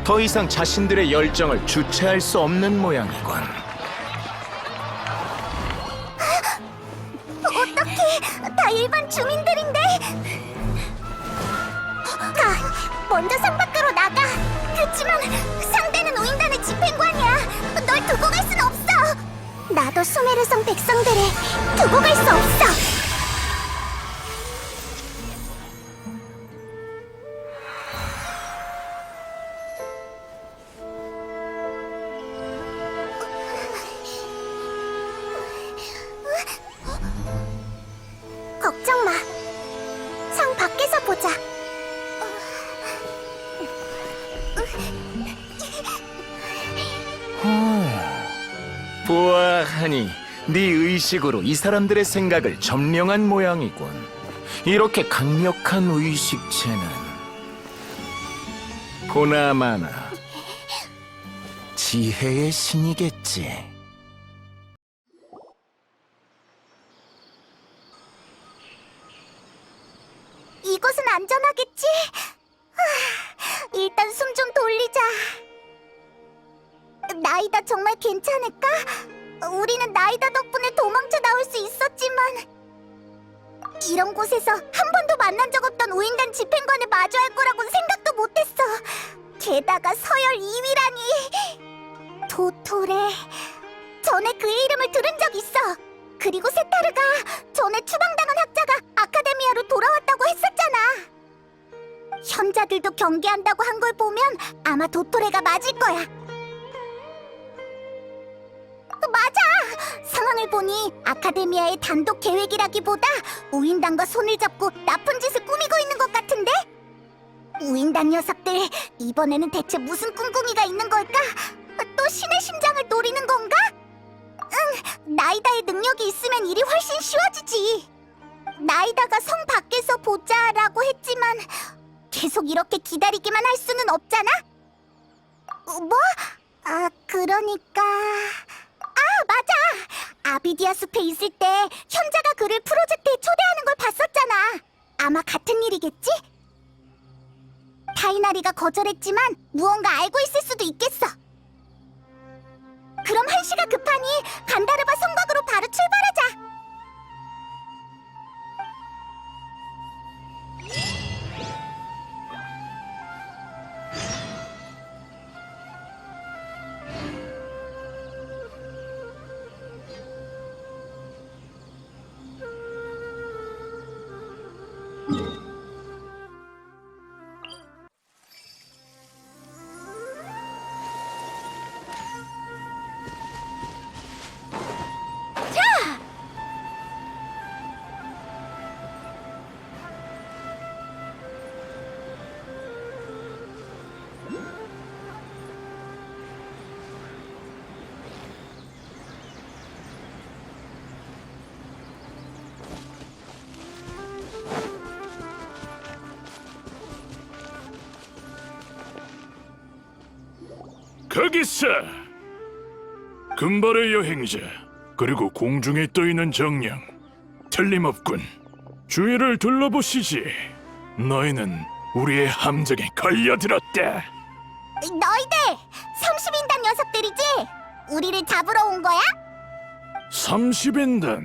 더 이상 자신들의 열정을 주체할 수 없는 모양이군. 어떡해, 다 일반 주민들인데. 가, 먼저 상 밖으로 나가. 그치만 상대는 우인단의 집행관이야. 널 두고 갈 순 없어. 나도 수메르성 백성들을 두고 갈 수 없어. 걱정 마. 상 밖에서 보자. 보아하니 네 의식으로 이 사람들의 생각을 점령한 모양이군. 이렇게 강력한 의식체는 보나마나 지혜의 신이겠지. 이곳은 안전하겠지? 일단 숨 좀 돌리자. 나이다 정말 괜찮을까? 우리는 나이다 덕분에 도망쳐 나올 수 있었지만 이런 곳에서 한 번도 만난 적 없던 우인단 집행관을 마주할 거라고는 생각도 못했어. 게다가 서열 2위라니. 도토레. 전에 그의 이름을 들은 적 있어. 그리고 세타르가 전에 추방당한 학자가 아카데미아로 돌아왔다고 했었잖아. 현자들도 경계한다고 한 걸 보면 아마 도토레가 맞을 거야. 맞아! 상황을 보니 아카데미아의 단독 계획이라기보다 우인단과 손을 잡고 나쁜 짓을 꾸미고 있는 것 같은데? 우인단 녀석들, 이번에는 대체 무슨 꿍꿍이가 있는 걸까? 또 신의 심장을 노리는 건가? 응, 나이다의 능력이 있으면 일이 훨씬 쉬워지지. 나이다가 성 밖에서 보자라고 했지만 계속 이렇게 기다리기만 할 수는 없잖아? 뭐? 아, 그러니까... 아, 맞아! 아비디아 숲에 있을 때 현자가 그를 프로젝트에 초대하는 걸 봤었잖아. 아마 같은 일이겠지? 타이나리가 거절했지만 무언가 알고 있을 수도 있겠어. 그럼 한시가 급하니 간다르바 성곽으로 바로 출발하자. 거기서 금발의 여행자, 그리고 공중에 떠있는 정령. 틀림없군. 주위를 둘러보시지. 너희는 우리의 함정에 걸려들었다. 너희들 30인단 녀석들이지? 우리를 잡으러 온 거야? 30인단.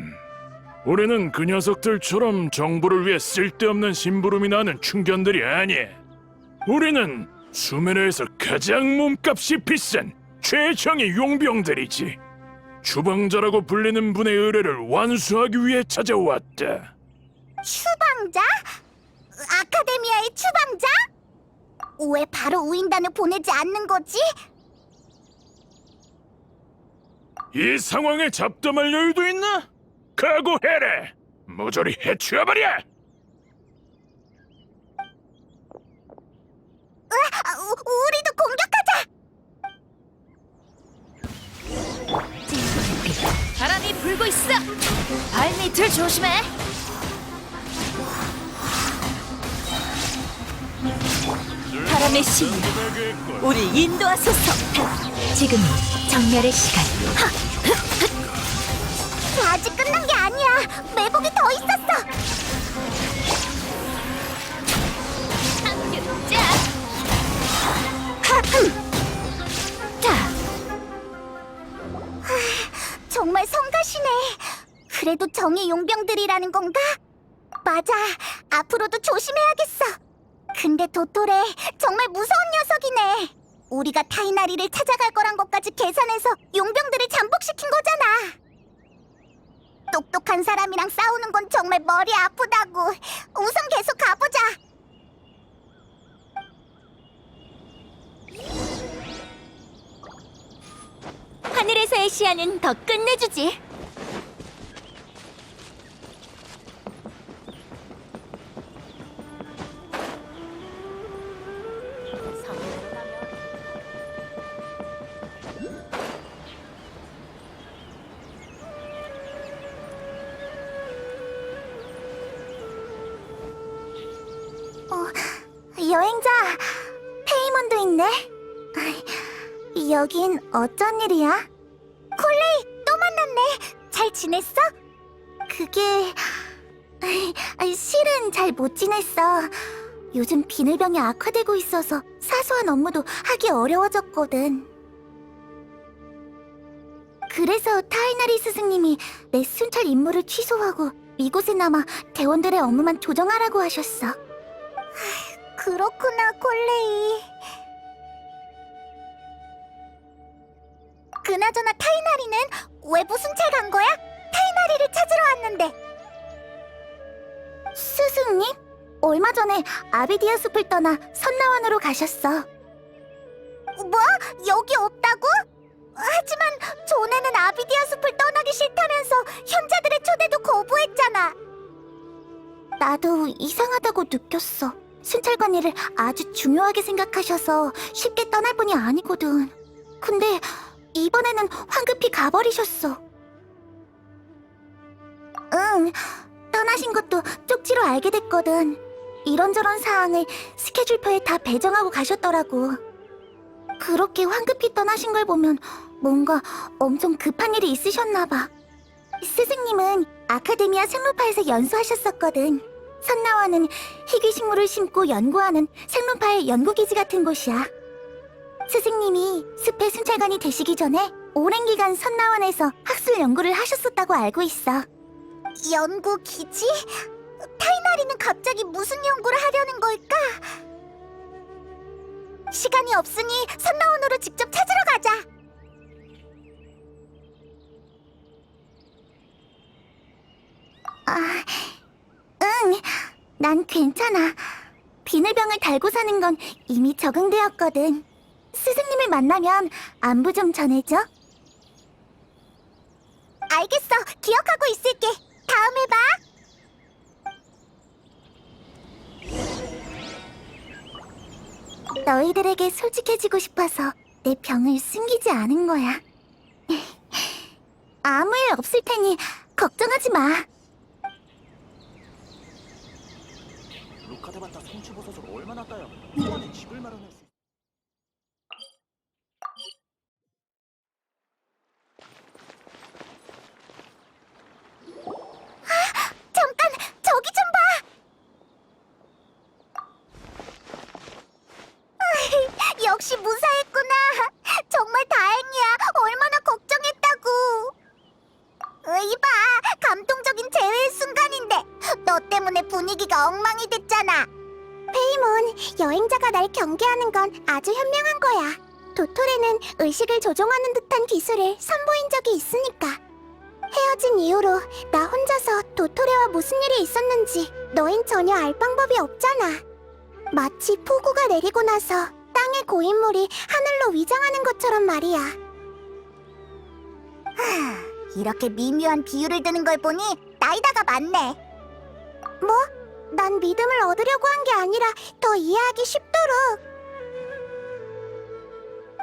우리는 그 녀석들처럼 정부를 위해 쓸데없는 심부름이 나는 충견들이 아니야. 우리는 수메르에서 가장 몸값이 비싼 최정의 용병들이지. 추방자라고 불리는 분의 의뢰를 완수하기 위해 찾아왔다. 추방자? 아카데미아의 추방자? 왜 바로 우인단을 보내지 않는 거지? 이 상황에 잡담할 여유도 있나? 각오해라! 모조리 해치워버려! 우리도 공격하자! 바람이 불고 있어. 발밑을 조심해. 바람의 신, 우리 인도하소서. 지금이 정멸의 시간. 아직 끝난 게 아니야! 매복이 더 있었어! 정말 성가시네. 그래도 정의 용병들이라는 건가? 맞아. 앞으로도 조심해야겠어. 근데 도토레 정말 무서운 녀석이네. 우리가 타이나리를 찾아갈 거란 것까지 계산해서 용병들을 잠복시킨 거잖아. 똑똑한 사람이랑 싸우는 건 정말 머리 아프다고. 우선 계속 가보자. 하늘에서의 시야는 더 끝내주지. 여행자, 페이몬도 있네. 여긴 어쩐 일이야? 콜레이, 또 만났네. 잘 지냈어? 그게... 실은 잘 못 지냈어. 요즘 비늘병이 악화되고 있어서 사소한 업무도 하기 어려워졌거든. 그래서 타이나리 스승님이 내 순찰 임무를 취소하고 이곳에 남아 대원들의 업무만 조정하라고 하셨어. 그렇구나, 콜레이. 그나저나 타이나리는 외부 순찰 간 거야? 타이나리를 찾으러 왔는데. 스승님? 얼마 전에 아비디아 숲을 떠나 선나원으로 가셨어. 뭐? 여기 없다고? 하지만 전에는 아비디아 숲을 떠나기 싫다면서 현자들의 초대도 거부했잖아. 나도 이상하다고 느꼈어. 순찰관 일을 아주 중요하게 생각하셔서 쉽게 떠날 분이 아니거든. 근데 이번에는 황급히 가버리셨어. 응, 떠나신 것도 쪽지로 알게 됐거든. 이런저런 사항을 스케줄표에 다 배정하고 가셨더라고. 그렇게 황급히 떠나신 걸 보면 뭔가 엄청 급한 일이 있으셨나 봐. 스승님은 아카데미아 생로파에서 연수하셨었거든. 선나와는 희귀식물을 심고 연구하는 생로파의 연구기지 같은 곳이야. 스승님이 숲의 순찰관이 되시기 전에 오랜 기간 선나원에서 학술 연구를 하셨었다고 알고 있어. 연구기지? 타이나리는 갑자기 무슨 연구를 하려는 걸까? 시간이 없으니 선나원으로 직접 찾으러 가자. 응, 난 괜찮아. 비늘병을 달고 사는 건 이미 적응되었거든. 스승님을 만나면 안부 좀 전해줘. 알겠어, 기억하고 있을게. 다음에 봐. 너희들에게 솔직해지고 싶어서 내 병을 숨기지 않은 거야. 아무 일 없을 테니 걱정하지 마. 루카테바타 송치버섯으로 얼마나 따야 소만의 집을 마련할 수 분위기가 엉망이 됐잖아. 페이몬, 여행자가 날 경계하는 건 아주 현명한 거야. 도토레는 의식을 조종하는 듯한 기술을 선보인 적이 있으니까. 헤어진 이후로 나 혼자서 도토레와 무슨 일이 있었는지 너흰 전혀 알 방법이 없잖아. 마치 폭우가 내리고 나서 땅의 고인물이 하늘로 위장하는 것처럼 말이야. 이렇게 미묘한 비유를 드는 걸 보니 나이다가 맞네. 뭐? 난 믿음을 얻으려고 한 게 아니라 더 이해하기 쉽도록.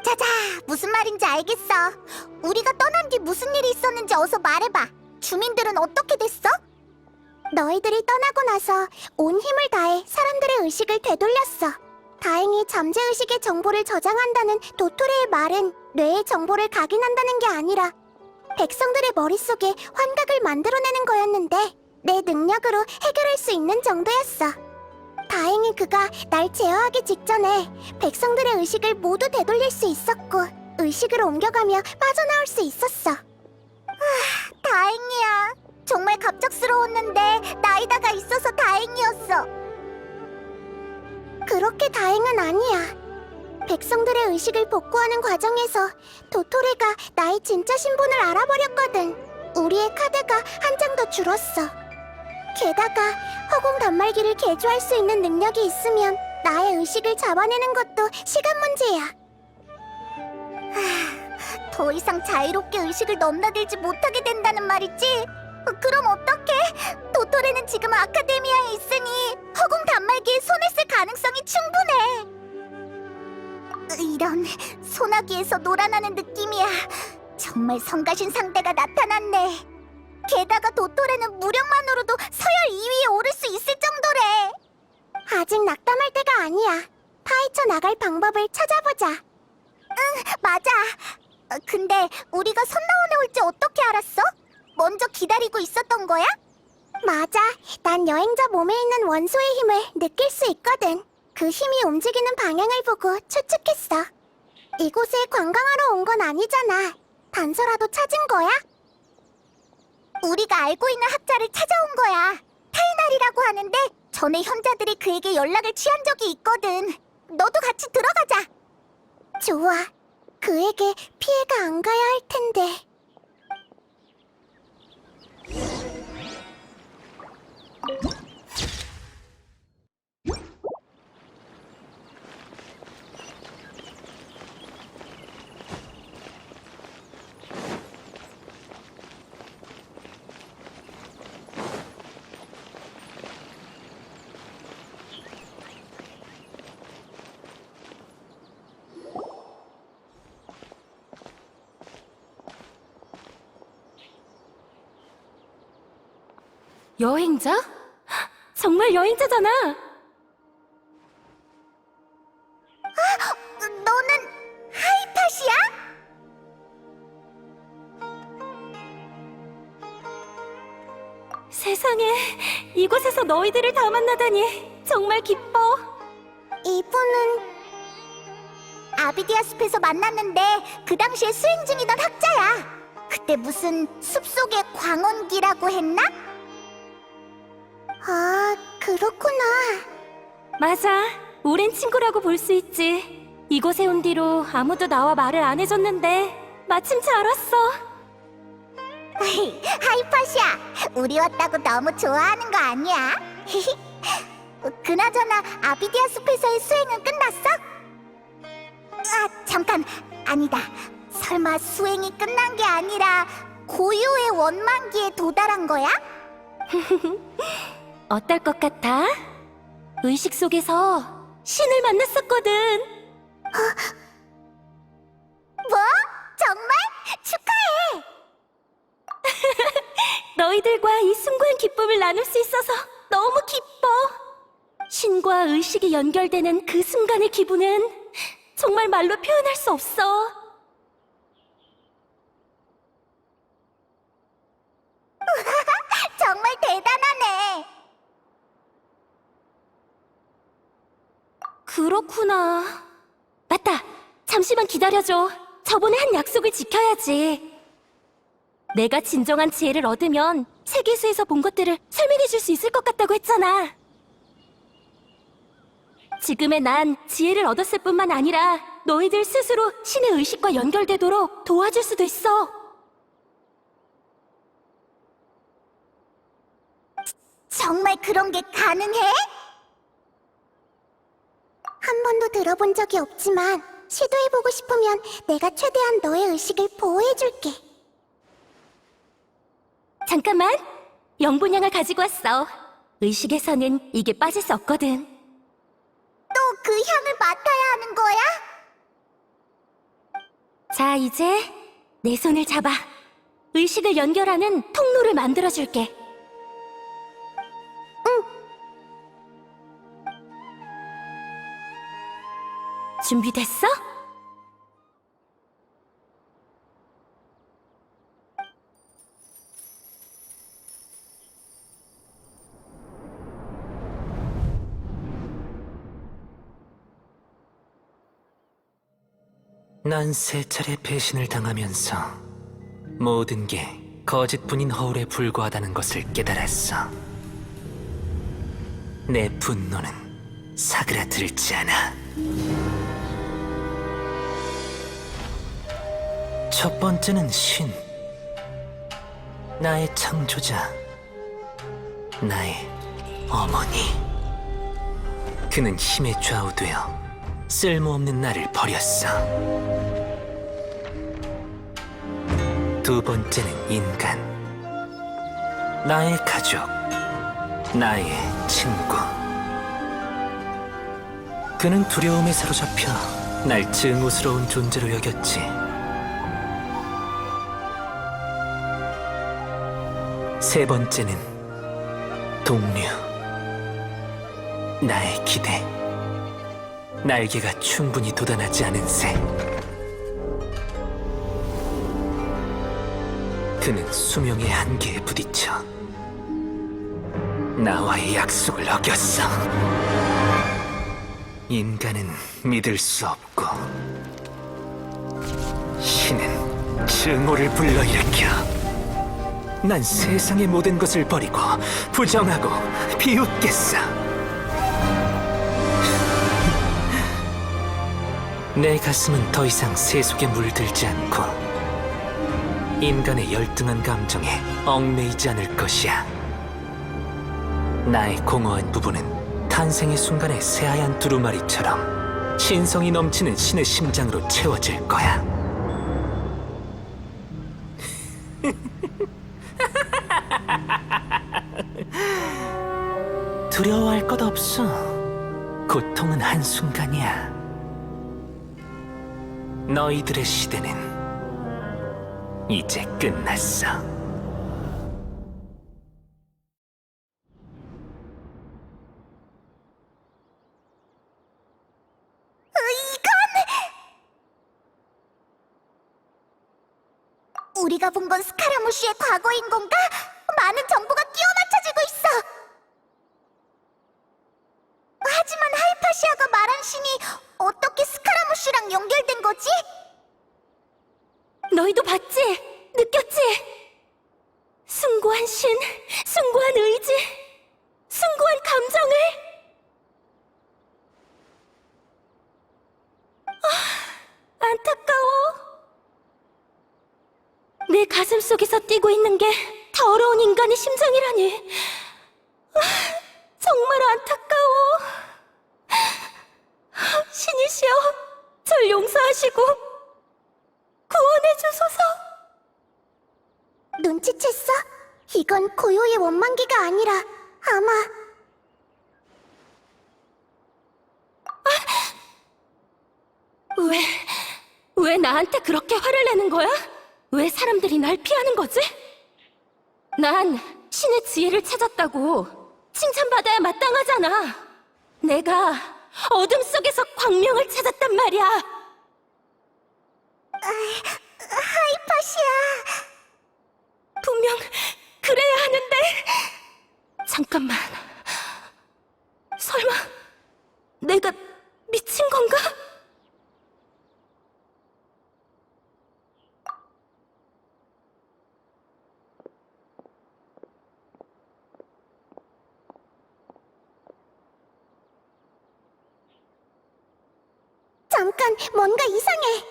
자자, 무슨 말인지 알겠어. 우리가 떠난 뒤 무슨 일이 있었는지 어서 말해봐. 주민들은 어떻게 됐어? 너희들이 떠나고 나서 온 힘을 다해 사람들의 의식을 되돌렸어. 다행히 잠재의식의 정보를 저장한다는 도토레의 말은 뇌의 정보를 각인한다는 게 아니라 백성들의 머릿속에 환각을 만들어내는 거였는데 내 능력으로 해결할 수 있는 정도였어. 다행히 그가 날 제어하기 직전에 백성들의 의식을 모두 되돌릴 수 있었고 의식을 옮겨가며 빠져나올 수 있었어. 다행이야. 정말 갑작스러웠는데 나이다가 있어서 다행이었어. 그렇게 다행은 아니야. 백성들의 의식을 복구하는 과정에서 도토레가 나의 진짜 신분을 알아버렸거든. 우리의 카드가 한 장 더 줄었어. 게다가 허공 단말기를 개조할 수 있는 능력이 있으면 나의 의식을 잡아내는 것도 시간 문제야. 더 이상 자유롭게 의식을 넘나들지 못하게 된다는 말이지? 그럼 어떡해? 도토레는 지금 아카데미아에 있으니 허공 단말기에 손을 쓸 가능성이 충분해. 이런, 소나기에서 놀아나는 느낌이야. 정말 성가신 상대가 나타났네. 게다가 도토레는 무력만으로도 서열 2위에 오를 수 있을 정도래. 아직 낙담할 때가 아니야. 파헤쳐 나갈 방법을 찾아보자. 응, 맞아. 근데 우리가 선나원에 올지 어떻게 알았어? 먼저 기다리고 있었던 거야? 맞아. 난 여행자 몸에 있는 원소의 힘을 느낄 수 있거든. 그 힘이 움직이는 방향을 보고 추측했어. 이곳에 관광하러 온 건 아니잖아. 단서라도 찾은 거야? 우리가 알고 있는 학자를 찾아온 거야. 타이날이라고 하는데 전에 현자들이 그에게 연락을 취한 적이 있거든. 너도 같이 들어가자. 좋아. 그에게 피해가 안 가야 할 텐데. 여행자? 정말 여행자잖아. 너는 하이팟이야? 세상에, 이곳에서 너희들을 다 만나다니 정말 기뻐. 이분은 아비디아 숲에서 만났는데 그 당시에 수행 중이던 학자야. 그때 무슨 숲속의 광원기라고 했나? 아, 그렇구나. 맞아. 오랜 친구라고 볼 수 있지. 이곳에 온 뒤로 아무도 나와 말을 안 해줬는데 마침 잘 왔어. 하이팟이야. 우리 왔다고 너무 좋아하는 거 아니야? 그나저나 아비디아 숲에서의 수행은 끝났어? 아, 잠깐. 아니다. 설마 수행이 끝난 게 아니라 고유의 원만기에 도달한 거야? 어떨 것 같아? 의식 속에서 신을 만났었거든. 뭐? 정말? 축하해! 너희들과 이 숭고한 기쁨을 나눌 수 있어서 너무 기뻐. 신과 의식이 연결되는 그 순간의 기분은 정말 말로 표현할 수 없어. 정말 대단하네. 그렇구나. 맞다. 잠시만 기다려줘. 저번에 한 약속을 지켜야지. 내가 진정한 지혜를 얻으면 세계수에서 본 것들을 설명해 줄 수 있을 것 같다고 했잖아. 지금의 난 지혜를 얻었을 뿐만 아니라 너희들 스스로 신의 의식과 연결되도록 도와줄 수도 있어. 정말 그런 게 가능해? 한 번도 들어본 적이 없지만 시도해보고 싶으면 내가 최대한 너의 의식을 보호해줄게. 잠깐만, 영분양을 가지고 왔어. 의식에서는 이게 빠질 수 없거든. 또 그 향을 맡아야 하는 거야? 자, 이제 내 손을 잡아. 의식을 연결하는 통로를 만들어줄게. 준비됐어? 난 세 차례 배신을 당하면서 모든 게 거짓뿐인 허울에 불과하다는 것을 깨달았어. 내 분노는 사그라들지 않아. 첫 번째는 신, 나의 창조자, 나의 어머니. 그는 힘에 좌우되어 쓸모없는 나를 버렸어. 두 번째는 인간, 나의 가족, 나의 친구. 그는 두려움에 사로잡혀 날 증오스러운 존재로 여겼지. 세 번째는 동료, 나의 기대, 날개가 충분히 돋아나지 않은 새. 그는 수명의 한계에 부딪혀 나와의 약속을 어겼어. 인간은 믿을 수 없고 신은 증오를 불러일으켜. 난 세상의 모든 것을 버리고 부정하고 비웃겠어. 내 가슴은 더 이상 세속에 물들지 않고 인간의 열등한 감정에 얽매이지 않을 것이야. 나의 공허한 부분은 탄생의 순간의 새하얀 두루마리처럼 신성이 넘치는 신의 심장으로 채워질 거야. 두려워할 것 없어. 고통은 한순간이야. 너희들의 시대는 이제 끝났어. 우리가 본 건 스카라무시의 과거인 건가? 많은 정보가 끼워 맞춰지고 있어. 하지만 하이파시아가 말한 신이 어떻게 스카라무시랑 연결된 거지? 너희도 봤지? 느꼈지? 숭고한 신, 숭고한 의지, 숭고한 감정을. 안타까워. 내 가슴 속에서 뛰고 있는 게 더러운 인간의 심장이라니. 정말 안타까워. 신이시여, 절 용서하시고 구원해주소서. 눈치챘어? 이건 고요의 원망기가 아니라 아마 왜 나한테 그렇게 화를 내는 거야? 왜 사람들이 날 피하는 거지? 난 신의 지혜를 찾았다고 칭찬받아야 마땅하잖아. 내가 어둠 속에서 광명을 찾았단 말이야. 하이파시아. 분명 그래야 하는데. 잠깐만. 설마 내가 미친 건가? 잠깐 뭔가 이상해.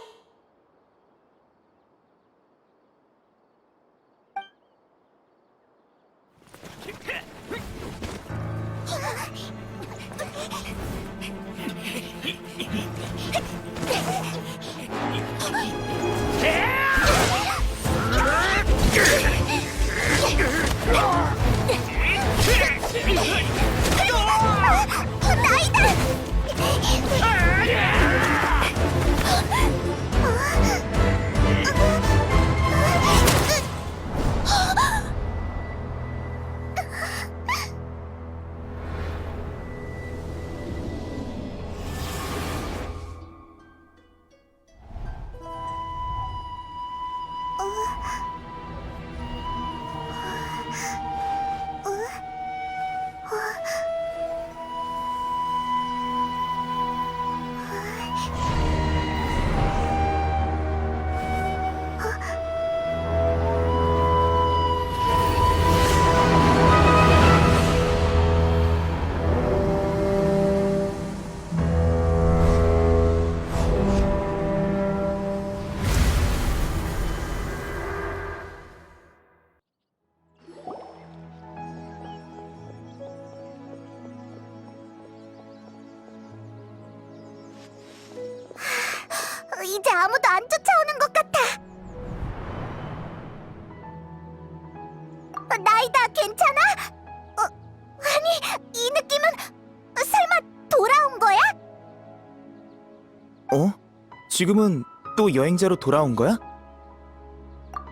이제 아무도 안 쫓아오는 것 같아. 나이다, 괜찮아? 아니, 이 느낌은 설마 돌아온 거야? 어? 지금은 또 여행자로 돌아온 거야?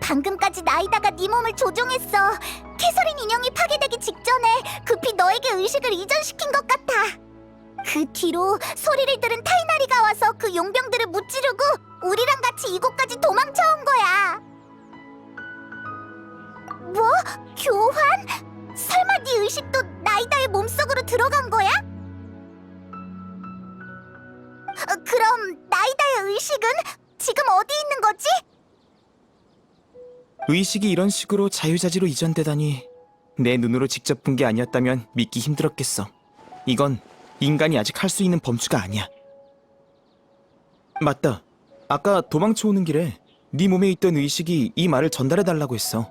방금까지 나이다가 네 몸을 조종했어. 캐서린 인형이 파괴되기 직전에 급히 너에게 의식을 이전시킨 것 같아. 그 뒤로 소리를 들은 타이나리가 와서 그 용병들을 무찌르고 우리랑 같이 이곳까지 도망쳐온 거야. 뭐? 교환? 설마 네 의식도 나이다의 몸속으로 들어간 거야? 그럼 나이다의 의식은 지금 어디 있는 거지? 의식이 이런 식으로 자유자재로 이전되다니 내 눈으로 직접 본 게 아니었다면 믿기 힘들었겠어. 이건 인간이 아직 할 수 있는 범주가 아니야. 맞다. 아까 도망쳐 오는 길에 네 몸에 있던 의식이 이 말을 전달해달라고 했어.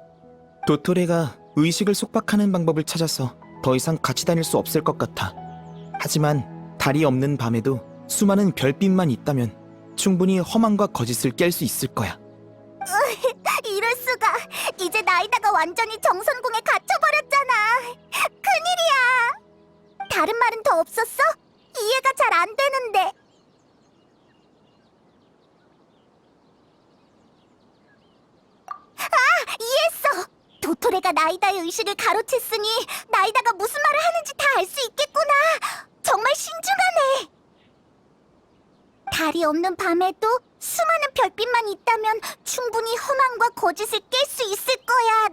도토레가 의식을 속박하는 방법을 찾아서 더 이상 같이 다닐 수 없을 것 같아. 하지만 달이 없는 밤에도 수많은 별빛만 있다면 충분히 허망과 거짓을 깰 수 있을 거야. 이럴 수가. 이제 나이다가 완전히 정선궁에 갇혀버렸잖아. 큰일이야. 다른 말은 더 없었어? 이해가 잘 안 되는데. 아, 이해했어. 도토레가 나이다의 의식을 가로챘으니 나이다가 무슨 말을 하는지 다 알 수 있겠구나. 정말 신중하네. 달이 없는 밤에도 수많은 별빛만 있다면 충분히 허망과 거짓을 깰 수 있을 거야.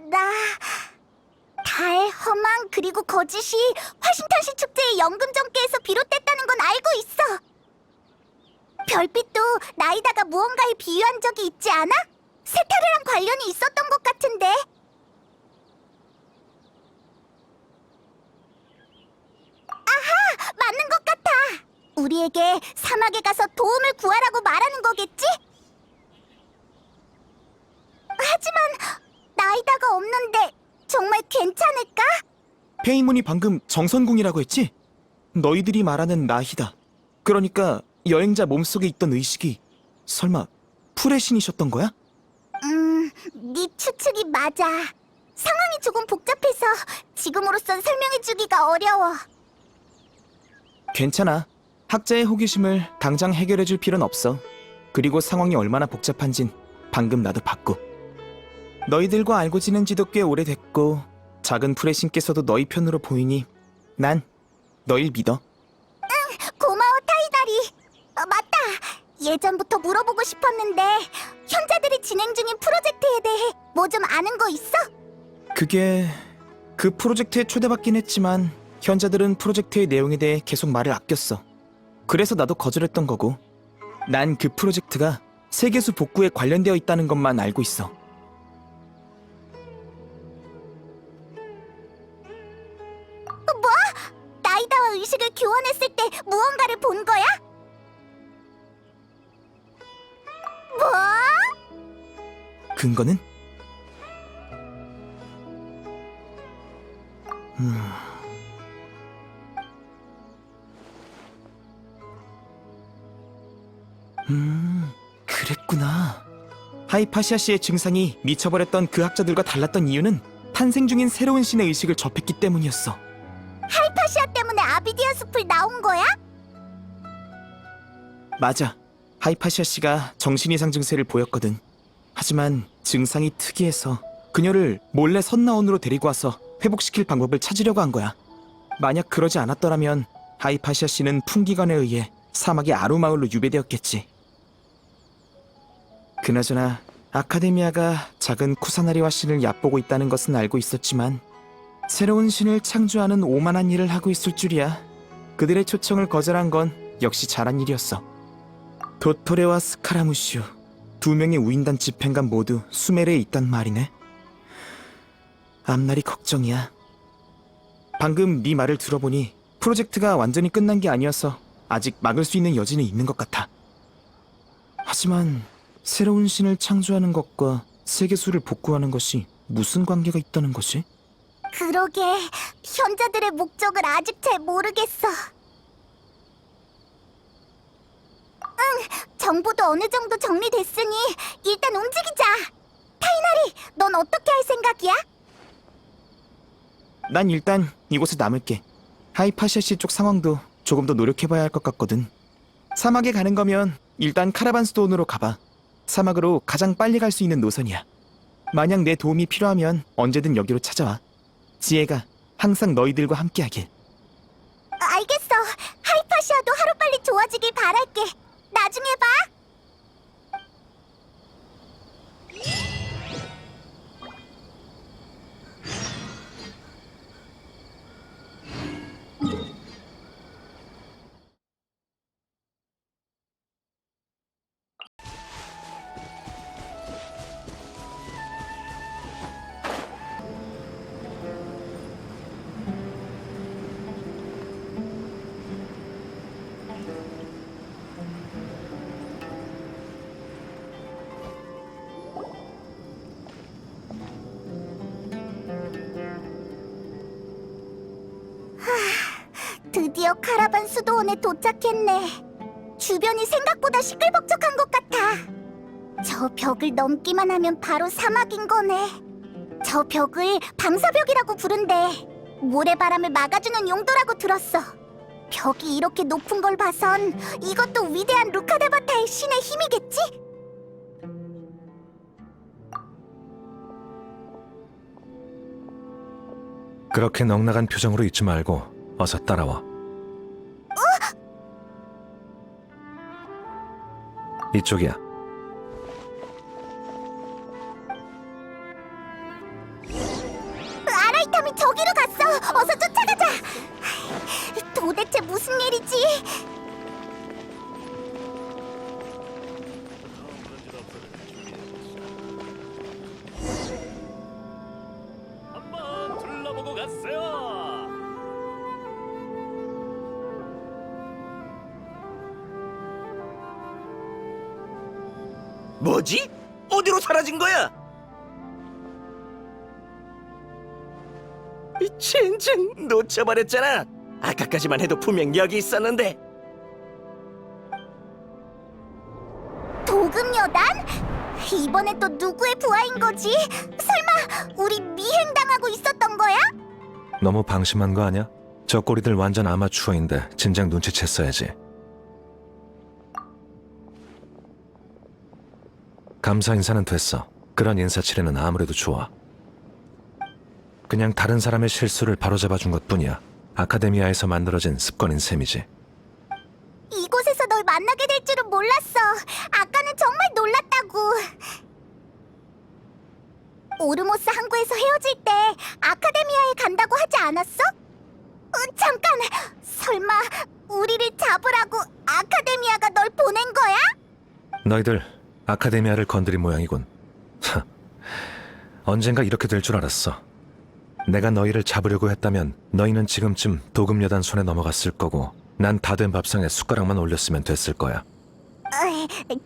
달, 허망, 그리고 거짓이 화신탄시 축제의 연금전개에서 비롯됐다는 건 알고 있어. 별빛도 나이다가 무언가에 비유한 적이 있지 않아? 세타르랑 관련이 있었던 것 같은데. 아하! 맞는 것 같아! 우리에게 사막에 가서 도움을 구하라고 말하는 거겠지? 하지만 나이다가 없는데 정말 괜찮을까? 페이몬이 방금 정선궁이라고 했지? 너희들이 말하는 나희다. 그러니까 여행자 몸속에 있던 의식이 설마 풀의 신이셨던 거야? 네 추측이 맞아. 상황이 조금 복잡해서 지금으로선 설명해주기가 어려워. 괜찮아. 학자의 호기심을 당장 해결해줄 필요는 없어. 그리고 상황이 얼마나 복잡한진 방금 나도 봤고. 너희들과 알고 지낸 지도 꽤 오래됐고 작은 풀의 신께서도 너희 편으로 보이니 난 너희 믿어. 고마워, 타이다리. 맞다. 예전부터 물어보고 싶었는데 현자들이 진행 중인 프로젝트에 대해 뭐 좀 아는 거 있어? 그게 그 프로젝트에 초대받긴 했지만 현자들은 프로젝트의 내용에 대해 계속 말을 아꼈어. 그래서 나도 거절했던 거고. 난 그 프로젝트가 세계수 복구에 관련되어 있다는 것만 알고 있어. 뭐? 나이다와 의식을 교환했을 때 무언가를 본 거야? 근거는? 그랬구나. 하이파시아 씨의 증상이 미쳐버렸던 그 학자들과 달랐던 이유는 탄생 중인 새로운 신의 의식을 접했기 때문이었어. 하이파시아 때문에 아비디아 숲을 나온 거야? 맞아. 하이파시아 씨가 정신이상 증세를 보였거든. 하지만 증상이 특이해서 그녀를 몰래 선나원으로 데리고 와서 회복시킬 방법을 찾으려고 한 거야. 만약 그러지 않았더라면 하이파시아 씨는 풍기관에 의해 사막의 아루마을로 유배되었겠지. 그나저나 아카데미아가 작은 쿠사나리와 신을 얕보고 있다는 것은 알고 있었지만 새로운 신을 창조하는 오만한 일을 하고 있을 줄이야. 그들의 초청을 거절한 건 역시 잘한 일이었어. 도토레와 스카라무슈 두 명의 우인단 집행관 모두 수메르에 있단 말이네. 앞날이 걱정이야. 방금 네 말을 들어보니 프로젝트가 완전히 끝난 게 아니어서 아직 막을 수 있는 여지는 있는 것 같아. 하지만 새로운 신을 창조하는 것과 세계수를 복구하는 것이 무슨 관계가 있다는 것이? 그러게, 현자들의 목적을 아직 잘 모르겠어. 정보도 어느 정도 정리됐으니 일단 움직이자. 타이나리, 넌 어떻게 할 생각이야? 난 일단 이곳에 남을게. 하이파시아 씨 쪽 상황도 조금 더 노력해봐야 할 것 같거든. 사막에 가는 거면 일단 카라반 스톤으로 가봐. 사막으로 가장 빨리 갈 수 있는 노선이야. 만약 내 도움이 필요하면 언제든 여기로 찾아와. 지혜가 항상 너희들과 함께하길. 알겠어. 하이파시아도 하루빨리 좋아지길 바랄게. 나중에 봐. 드디어 카라반 수도원에 도착했네. 주변이 생각보다 시끌벅적한 것 같아. 저 벽을 넘기만 하면 바로 사막인 거네. 저 벽을 방사벽이라고 부른대. 모래바람을 막아주는 용도라고 들었어. 벽이 이렇게 높은 걸 봐선 이것도 위대한 루카데바타의 신의 힘이겠지? 그렇게 넉나간 표정으로 있지 말고 어서 따라와. 이쪽이야. 아라이탐이 저기로 갔어. 어서 쫓아가자. 도대체 무슨 일이지? 한번 둘러보고 갔어요. 뭐지? 어디로 사라진 거야? 젠장 놓쳐버렸잖아. 아까까지만 해도 분명 여기 있었는데. 도금여단? 이번엔 또 누구의 부하인 거지? 설마 우리 미행당하고 있었던 거야? 너무 방심한 거 아니야? 저 꼬리들 완전 아마추어인데 진작 눈치챘어야지. 감사 인사는 됐어. 그런 인사치레는 아무래도 좋아. 그냥 다른 사람의 실수를 바로잡아준 것뿐이야. 아카데미아에서 만들어진 습관인 셈이지. 이곳에서 널 만나게 될 줄은 몰랐어. 아까는 정말 놀랐다고. 오르모스 항구에서 헤어질 때 아카데미아에 간다고 하지 않았어? 잠깐! 설마 우리를 잡으라고 아카데미아가 널 보낸 거야? 너희들 아카데미아를 건드린 모양이군. 하, 언젠가 이렇게 될 줄 알았어. 내가 너희를 잡으려고 했다면 너희는 지금쯤 도금여단 손에 넘어갔을 거고 난 다 된 밥상에 숟가락만 올렸으면 됐을 거야.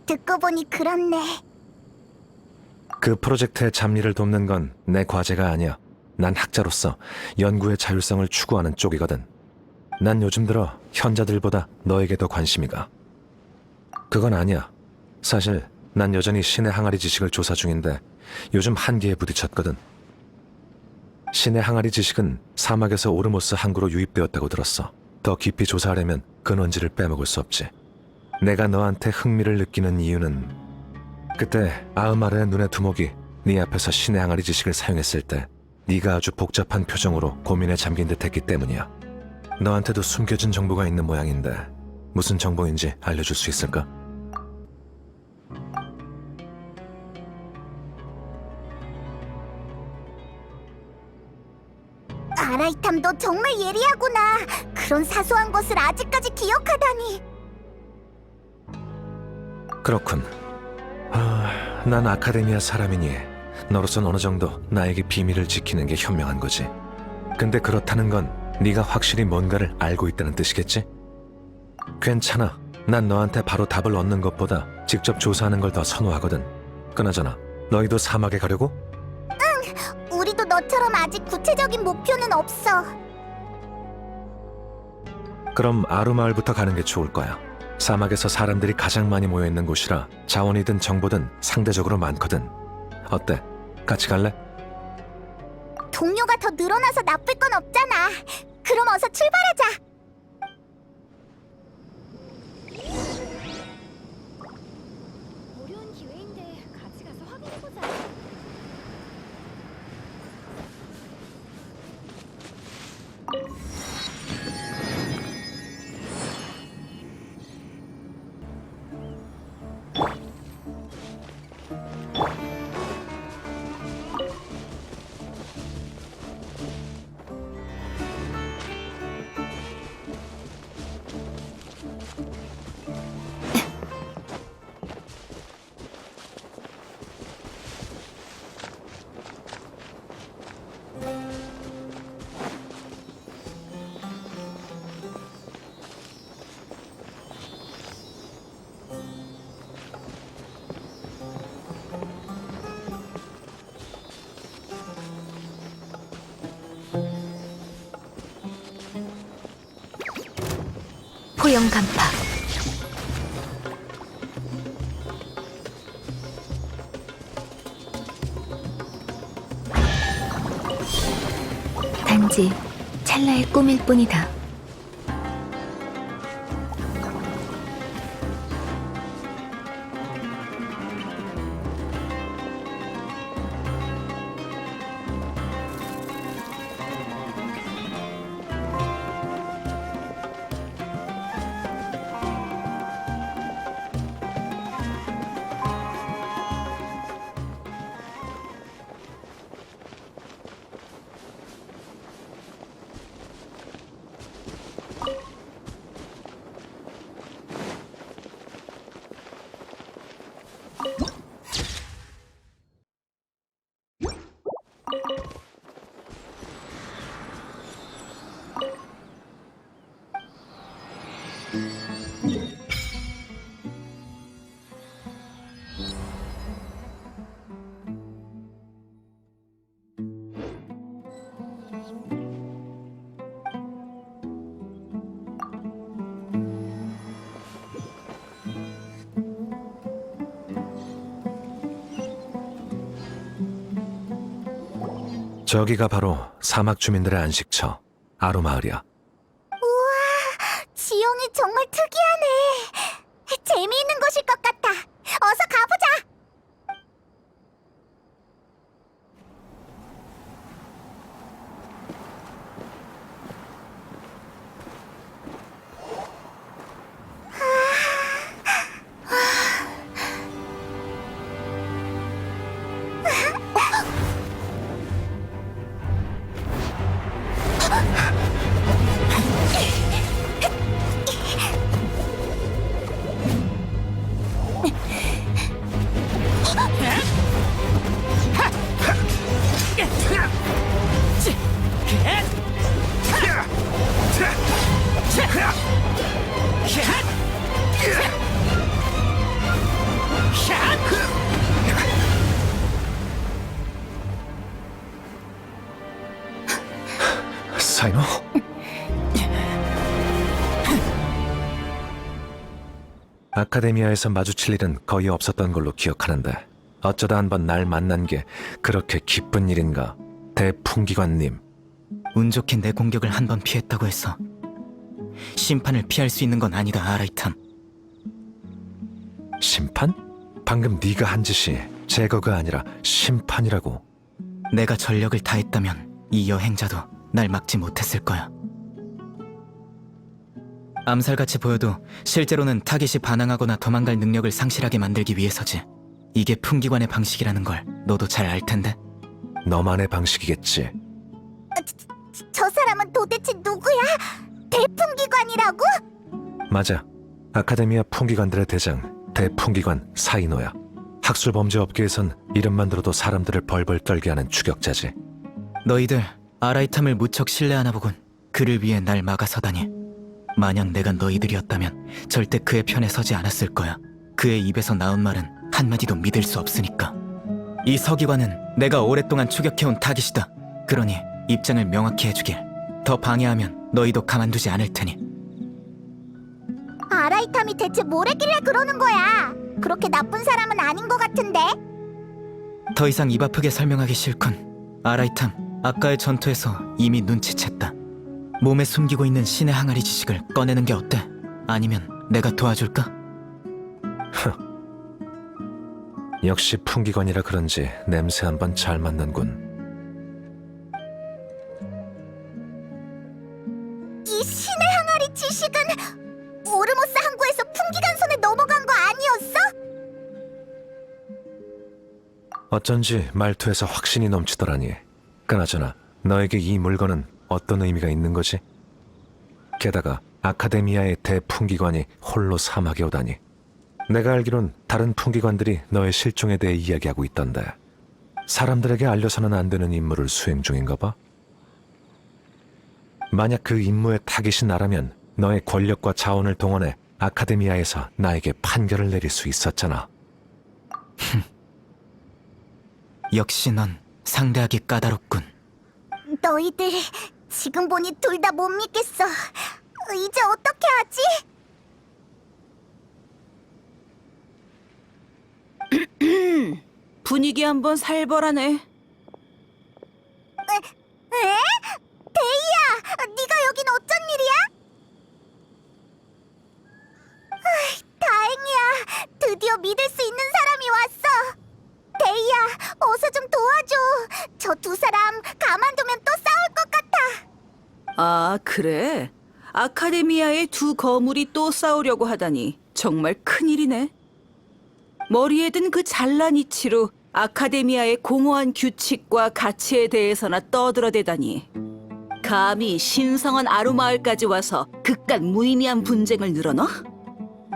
듣고 보니 그렇네. 그 프로젝트의 잡일을 돕는 건 내 과제가 아니야. 난 학자로서 연구의 자율성을 추구하는 쪽이거든. 난 요즘 들어 현자들보다 너에게 더 관심이 가. 그건 아니야. 사실 난 여전히 신의 항아리 지식을 조사 중인데 요즘 한계에 부딪혔거든. 신의 항아리 지식은 사막에서 오르모스 항구로 유입되었다고 들었어. 더 깊이 조사하려면 근원지를 빼먹을 수 없지. 내가 너한테 흥미를 느끼는 이유는 그때 아흐마르의 눈의 두목이 네 앞에서 신의 항아리 지식을 사용했을 때 네가 아주 복잡한 표정으로 고민에 잠긴 듯했기 때문이야. 너한테도 숨겨진 정보가 있는 모양인데 무슨 정보인지 알려줄 수 있을까? 아라이탐, 너 정말 예리하구나. 그런 사소한 것을 아직까지 기억하다니. 그렇군. 난 아카데미아 사람이니 너로선 어느 정도 나에게 비밀을 지키는 게 현명한 거지. 근데 그렇다는 건 네가 확실히 뭔가를 알고 있다는 뜻이겠지? 괜찮아. 난 너한테 바로 답을 얻는 것보다 직접 조사하는 걸 더 선호하거든. 그나저나 너희도 사막에 가려고? 우리도 너처럼 아직 구체적인 목표는 없어. 그럼 아루마을부터 가는 게 좋을 거야. 사막에서 사람들이 가장 많이 모여있는 곳이라 자원이든 정보든 상대적으로 많거든. 어때? 같이 갈래? 동료가 더 늘어나서 나쁠 건 없잖아. 그럼 어서 출발하자. 어려운 기회인데 같이 가서 확인해보자. 포영 간파. 단지 찰나의 꿈일 뿐이다. 저기가 바로 사막 주민들의 안식처 아루마을이야. 지형이 정말 특이하네. 재미있는 곳일 것 같아. 어서 가보자. 사이노? 아카데미아에서 마주칠 일은 거의 없었던 걸로 기억하는데 어쩌다 한번 날 만난 게 그렇게 기쁜 일인가? 대풍기관님. 운 좋게 내 공격을 한 번 피했다고 해서 심판을 피할 수 있는 건 아니다, 아라이탐. 심판? 방금 네가 한 짓이 제거가 아니라 심판이라고. 내가 전력을 다했다면 이 여행자도 날 막지 못했을 거야. 암살같이 보여도 실제로는 타깃이 반항하거나 도망갈 능력을 상실하게 만들기 위해서지. 이게 풍기관의 방식이라는 걸 너도 잘 알 텐데. 너만의 방식이겠지. 저 사람은 도대체 누구야? 대풍기관이라고? 맞아. 아카데미아 풍기관들의 대장 대풍기관 사이노야. 학술 범죄 업계에선 이름만 들어도 사람들을 벌벌 떨게 하는 추격자지. 너희들 아라이탐을 무척 신뢰하나 보군. 그를 위해 날 막아서다니. 만약 내가 너희들이었다면 절대 그의 편에 서지 않았을 거야. 그의 입에서 나온 말은 한마디도 믿을 수 없으니까. 이 서기관은 내가 오랫동안 추격해온 타깃이다. 그러니 입장을 명확히 해주길. 더 방해하면 너희도 가만두지 않을 테니. 아라이탐이 대체 뭘 했길래 그러는 거야? 그렇게 나쁜 사람은 아닌 것 같은데? 더 이상 입 아프게 설명하기 싫군. 아라이탐, 아까의 전투에서 이미 눈치챘다. 몸에 숨기고 있는 신의 항아리 지식을 꺼내는 게 어때? 아니면 내가 도와줄까? 역시 풍기관이라 그런지 냄새 한번 잘 맡는군. 이 신의 항아리 지식은 오르모스 항구에서 풍기관 손에 넘어간 거 아니었어? 어쩐지 말투에서 확신이 넘치더라니. 그나저나 너에게 이 물건은 어떤 의미가 있는 거지? 게다가 아카데미아의 대풍기관이 홀로 사막에 오다니. 내가 알기론 다른 풍기관들이 너의 실종에 대해 이야기하고 있던데 사람들에게 알려서는 안 되는 임무를 수행 중인가 봐? 만약 그 임무의 타깃이 나라면 너의 권력과 자원을 동원해 아카데미아에서 나에게 판결을 내릴 수 있었잖아. 역시 넌 상대하기 까다롭군. 너희들 지금 보니 둘 다 못 믿겠어. 이제 어떻게 하지? 분위기 한번 살벌하네. 에? 데이야, 네가 여긴 어쩐 일이야? 다행이야. 드디어 믿을 수 있는 사람이 왔어. 데이야, 어서 좀 도와줘. 저 두 사람 가만두면 또 싸울 것 같아. 아, 그래? 아카데미아의 두 거물이 또 싸우려고 하다니 정말 큰일이네. 머리에 든 그 잘난 이치로 아카데미아의 공허한 규칙과 가치에 대해서나 떠들어대다니. 감히 신성한 아루마을까지 와서 그깟 무의미한 분쟁을 늘어놔?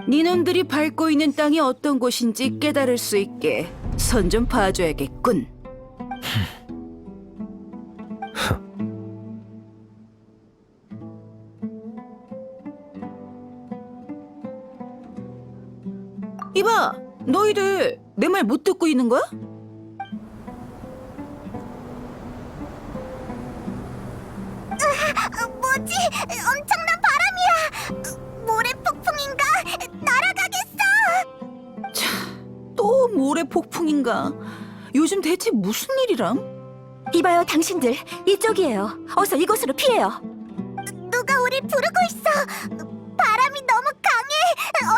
니놈들이 밟고 있는 땅이 어떤 곳인지 깨달을 수 있게 선 좀 봐줘야겠군. 이봐, 너희들 내 말 못 듣고 있는 거야? 뭐지? 엄청난 바람이야. 모래 폭풍인가? 날아가겠어. 또 모래 폭풍인가? 요즘 대체 무슨 일이람? 이봐요, 당신들. 이쪽이에요. 어서 이곳으로 피해요. 누가 우릴 부르고 있어. 바람이 너무 강해.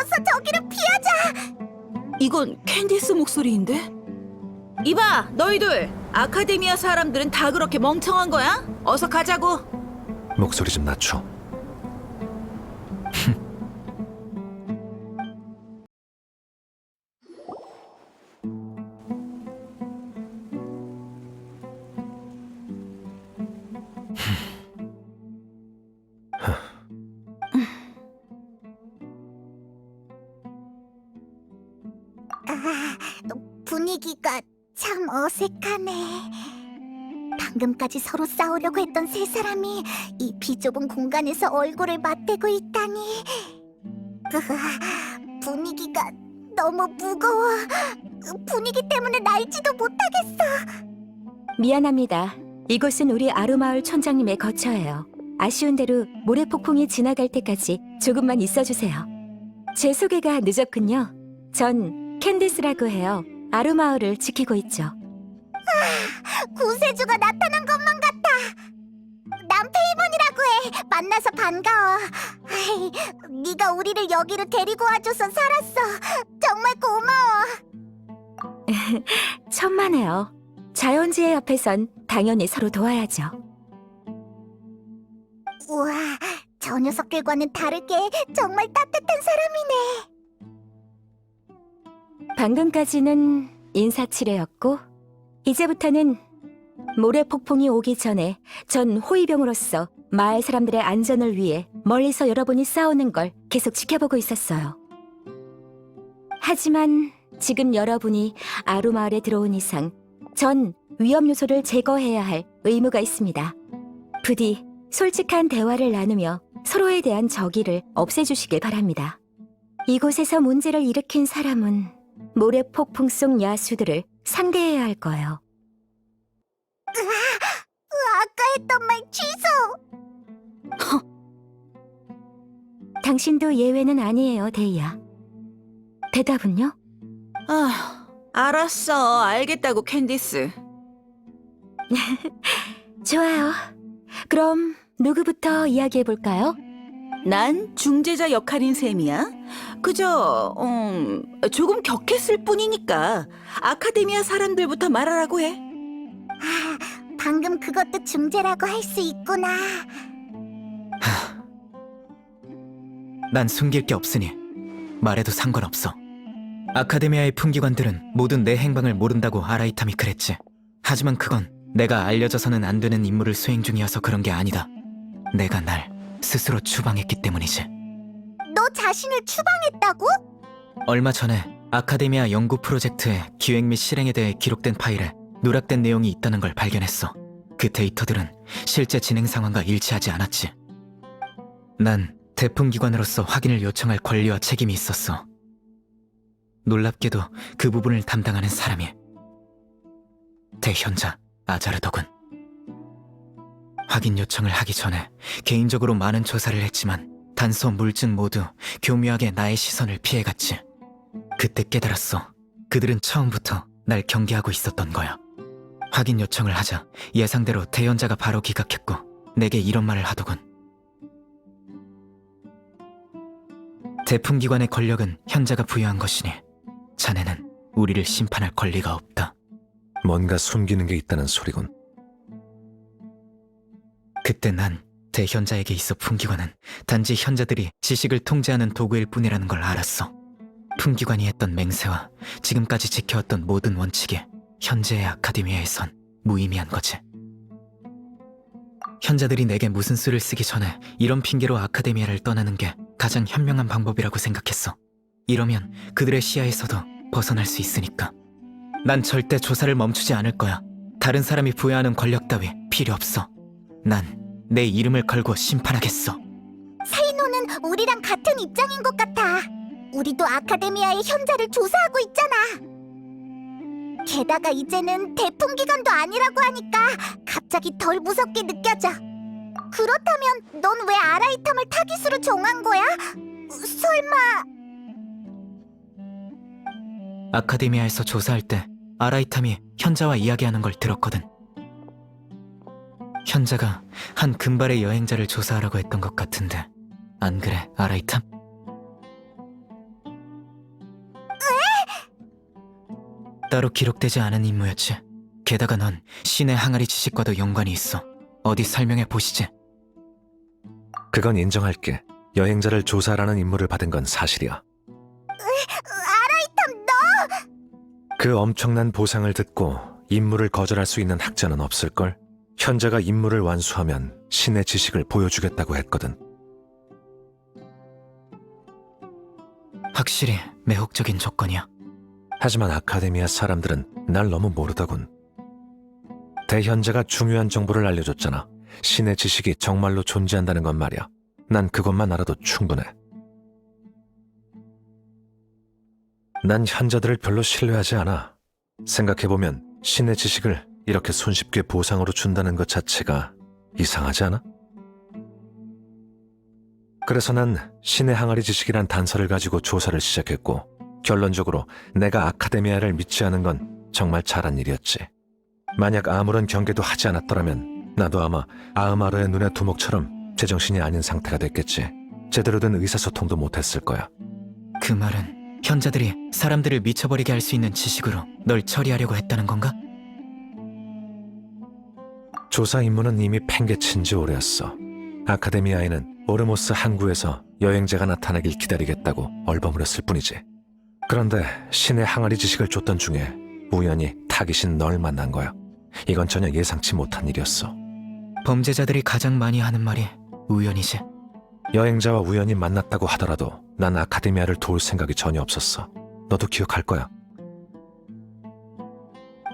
어서 저기로 피하자. 이건 캔디스 목소리인데? 이봐, 너희들! 아카데미아 사람들은 다 그렇게 멍청한 거야? 어서 가자고! 목소리 좀 낮춰. 분위기가 참 어색하네. 방금까지 서로 싸우려고 했던 세 사람이 이 비좁은 공간에서 얼굴을 맞대고 있다니. 분위기가 너무 무거워. 분위기 때문에 날지도 못하겠어. 미안합니다. 이곳은 우리 아루마을 촌장님의 거처예요. 아쉬운 대로 모래폭풍이 지나갈 때까지 조금만 있어주세요. 제 소개가 늦었군요. 전 캔디스라고 해요. 아루마을을 지키고 있죠. 구세주가 나타난 것만 같아. 난 페이몬이라고 해. 만나서 반가워. 아이, 네가 우리를 여기로 데리고 와줘서 살았어. 정말 고마워. 천만에요. 자연재해 앞에선 당연히 서로 도와야죠. 우와, 저 녀석들과는 다르게 정말 따뜻한 사람이네. 방금까지는 인사치레였고 이제부터는 모래폭풍이 오기 전에 전 호위병으로서 마을 사람들의 안전을 위해 멀리서 여러분이 싸우는 걸 계속 지켜보고 있었어요. 하지만 지금 여러분이 아루마을에 들어온 이상 전 위험 요소를 제거해야 할 의무가 있습니다. 부디 솔직한 대화를 나누며 서로에 대한 적의를 없애주시길 바랍니다. 이곳에서 문제를 일으킨 사람은 모래폭풍 속 야수들을 상대해야 할 거예요. 아까 했던 말 취소. 당신도 예외는 아니에요, 데이야. 대답은요? 아, 알았어. 알겠다고, 캔디스. 좋아요. 그럼 누구부터 이야기해볼까요? 난 중재자 역할인 셈이야. 그저 조금 격했을 뿐이니까 아카데미아 사람들부터 말하라고 해. 방금 그것도 중재라고 할 수 있구나. 난 숨길 게 없으니 말해도 상관없어. 아카데미아의 풍기관들은 모두 내 행방을 모른다고 아라이탐이 그랬지. 하지만 그건 내가 알려져서는 안 되는 임무를 수행 중이어서 그런 게 아니다. 내가 날 스스로 추방했기 때문이지. 너 자신을 추방했다고? 얼마 전에 아카데미아 연구 프로젝트의 기획 및 실행에 대해 기록된 파일에 누락된 내용이 있다는 걸 발견했어. 그 데이터들은 실제 진행 상황과 일치하지 않았지. 난 대풍기관으로서 확인을 요청할 권리와 책임이 있었어. 놀랍게도 그 부분을 담당하는 사람이 대현자 아자르더군. 확인 요청을 하기 전에 개인적으로 많은 조사를 했지만 단서 물증 모두 교묘하게 나의 시선을 피해갔지. 그때 깨달았어. 그들은 처음부터 날 경계하고 있었던 거야. 확인 요청을 하자 예상대로 대현자가 바로 기각했고 내게 이런 말을 하더군. 대풍기관의 권력은 현자가 부여한 것이니 자네는 우리를 심판할 권리가 없다. 뭔가 숨기는 게 있다는 소리군. 그때 난 대현자에게 있어 풍기관은 단지 현자들이 지식을 통제하는 도구일 뿐이라는 걸 알았어. 풍기관이 했던 맹세와 지금까지 지켜왔던 모든 원칙이 현재의 아카데미아에선 무의미한 거지. 현자들이 내게 무슨 수를 쓰기 전에 이런 핑계로 아카데미아를 떠나는 게 가장 현명한 방법이라고 생각했어. 이러면 그들의 시야에서도 벗어날 수 있으니까. 난 절대 조사를 멈추지 않을 거야. 다른 사람이 부여하는 권력 따위 필요 없어. 난 내 이름을 걸고 심판하겠어. 사이노는 우리랑 같은 입장인 것 같아. 우리도 아카데미아의 현자를 조사하고 있잖아. 게다가 이제는 대풍기관도 아니라고 하니까 갑자기 덜 무섭게 느껴져. 그렇다면 넌 왜 아라이탐을 타깃으로 정한 거야? 설마... 아카데미아에서 조사할 때 아라이탐이 현자와 이야기하는 걸 들었거든. 현자가 한 금발의 여행자를 조사하라고 했던 것 같은데 안 그래, 아라이탐? 따로 기록되지 않은 임무였지. 게다가 넌 신의 항아리 지식과도 연관이 있어. 어디 설명해 보시지. 그건 인정할게. 여행자를 조사하라는 임무를 받은 건 사실이야. 아라이탐 너! 그 엄청난 보상을 듣고 임무를 거절할 수 있는 학자는 없을걸? 현자가 임무를 완수하면 신의 지식을 보여주겠다고 했거든. 확실히 매혹적인 조건이야. 하지만 아카데미아 사람들은 날 너무 모르더군. 대현자가 중요한 정보를 알려줬잖아. 신의 지식이 정말로 존재한다는 건 말이야. 난 그것만 알아도 충분해. 난 현자들을 별로 신뢰하지 않아. 생각해보면 신의 지식을 이렇게 손쉽게 보상으로 준다는 것 자체가 이상하지 않아? 그래서 난 신의 항아리 지식이란 단서를 가지고 조사를 시작했고 결론적으로 내가 아카데미아를 믿지 않은 건 정말 잘한 일이었지. 만약 아무런 경계도 하지 않았더라면 나도 아마 아흐마르의 눈의 두목처럼 제정신이 아닌 상태가 됐겠지. 제대로 된 의사소통도 못했을 거야. 그 말은 현자들이 사람들을 미쳐버리게 할 수 있는 지식으로 널 처리하려고 했다는 건가? 조사 임무는 이미 팽개친 지 오래였어. 아카데미아에는 오르모스 항구에서 여행자가 나타나길 기다리겠다고 얼버무렸을 뿐이지. 그런데 신의 항아리 지식을 줬던 중에 우연히 타깃인 널 만난 거야. 이건 전혀 예상치 못한 일이었어. 범죄자들이 가장 많이 하는 말이 우연이지. 여행자와 우연히 만났다고 하더라도 난 아카데미아를 도울 생각이 전혀 없었어. 너도 기억할 거야.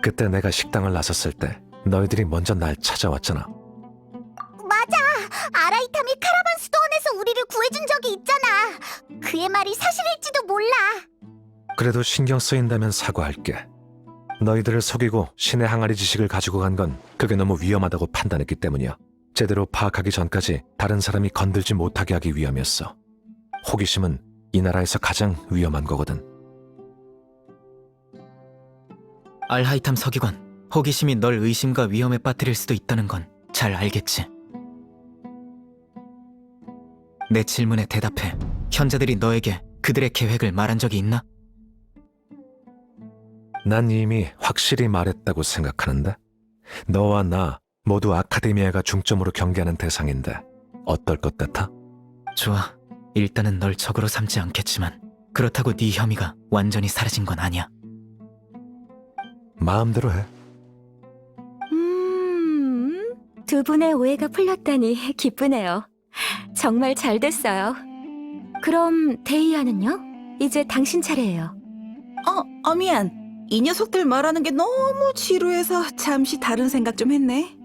그때 내가 식당을 나섰을 때 너희들이 먼저 날 찾아왔잖아. 맞아. 아라이탐이 카라반 수도원에서 우리를 구해준 적이 있잖아. 그의 말이 사실일지도 몰라. 그래도 신경 쓰인다면 사과할게. 너희들을 속이고 신의 항아리 지식을 가지고 간 건 그게 너무 위험하다고 판단했기 때문이야. 제대로 파악하기 전까지 다른 사람이 건들지 못하게 하기 위함이었어. 호기심은 이 나라에서 가장 위험한 거거든. 알하이탐 서기관, 호기심이 널 의심과 위험에 빠뜨릴 수도 있다는 건 잘 알겠지. 내 질문에 대답해. 현자들이 너에게 그들의 계획을 말한 적이 있나? 난 이미 확실히 말했다고 생각하는데 너와 나 모두 아카데미아가 중점으로 경계하는 대상인데 어떨 것 같아? 좋아. 일단은 널 적으로 삼지 않겠지만 그렇다고 네 혐의가 완전히 사라진 건 아니야. 마음대로 해. 두 분의 오해가 풀렸다니 기쁘네요. 정말 잘 됐어요. 그럼 데이아는요? 이제 당신 차례예요. 미안. 이 녀석들 말하는 게 너무 지루해서 잠시 다른 생각 좀 했네.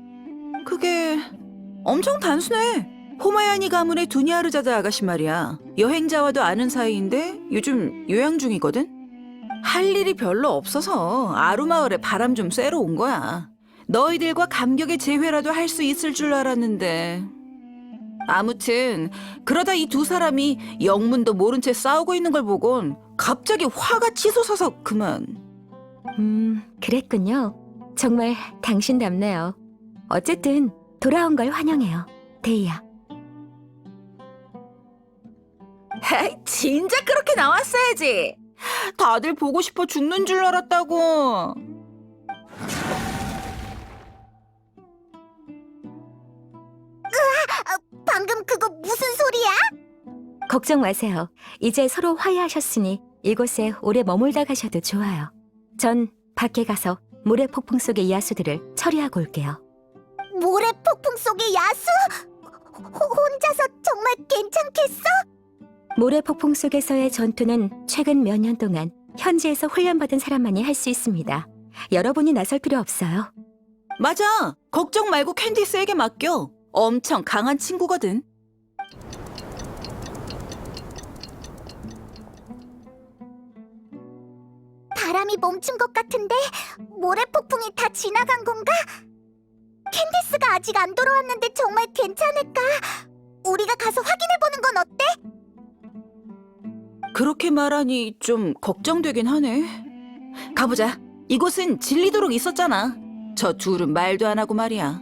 그게 엄청 단순해. 호마야니 가문의 두니아르자자 아가씨 말이야. 여행자와도 아는 사이인데 요즘 요양 중이거든. 할 일이 별로 없어서 아루마을에 바람 좀 쐬러 온 거야. 너희들과 감격의 재회라도 할 수 있을 줄 알았는데. 아무튼 그러다 이 두 사람이 영문도 모른 채 싸우고 있는 걸 보곤 갑자기 화가 치솟아서 그만. 그랬군요. 정말 당신답네요. 어쨌든 돌아온 걸 환영해요, 데이아. 진작 그렇게 나왔어야지. 다들 보고 싶어 죽는 줄 알았다고. 방금 그거 무슨 소리야? 걱정 마세요. 이제 서로 화해하셨으니 이곳에 오래 머물다 가셔도 좋아요. 전 밖에 가서 모래 폭풍 속의 야수들을 처리하고 올게요. 모래 폭풍 속의 야수? 혼자서 정말 괜찮겠어? 모래 폭풍 속에서의 전투는 최근 몇 년 동안 현지에서 훈련받은 사람만이 할 수 있습니다. 여러분이 나설 필요 없어요. 맞아. 걱정 말고 캔디스에게 맡겨. 엄청 강한 친구거든. 바람이 멈춘 것 같은데 모래 폭풍이 다 지나간 건가? 캔디스가 아직 안 돌아왔는데 정말 괜찮을까? 우리가 가서 확인해보는 건 어때? 그렇게 말하니 좀 걱정되긴 하네. 가보자. 이곳은 질리도록 있었잖아. 저 둘은 말도 안 하고 말이야.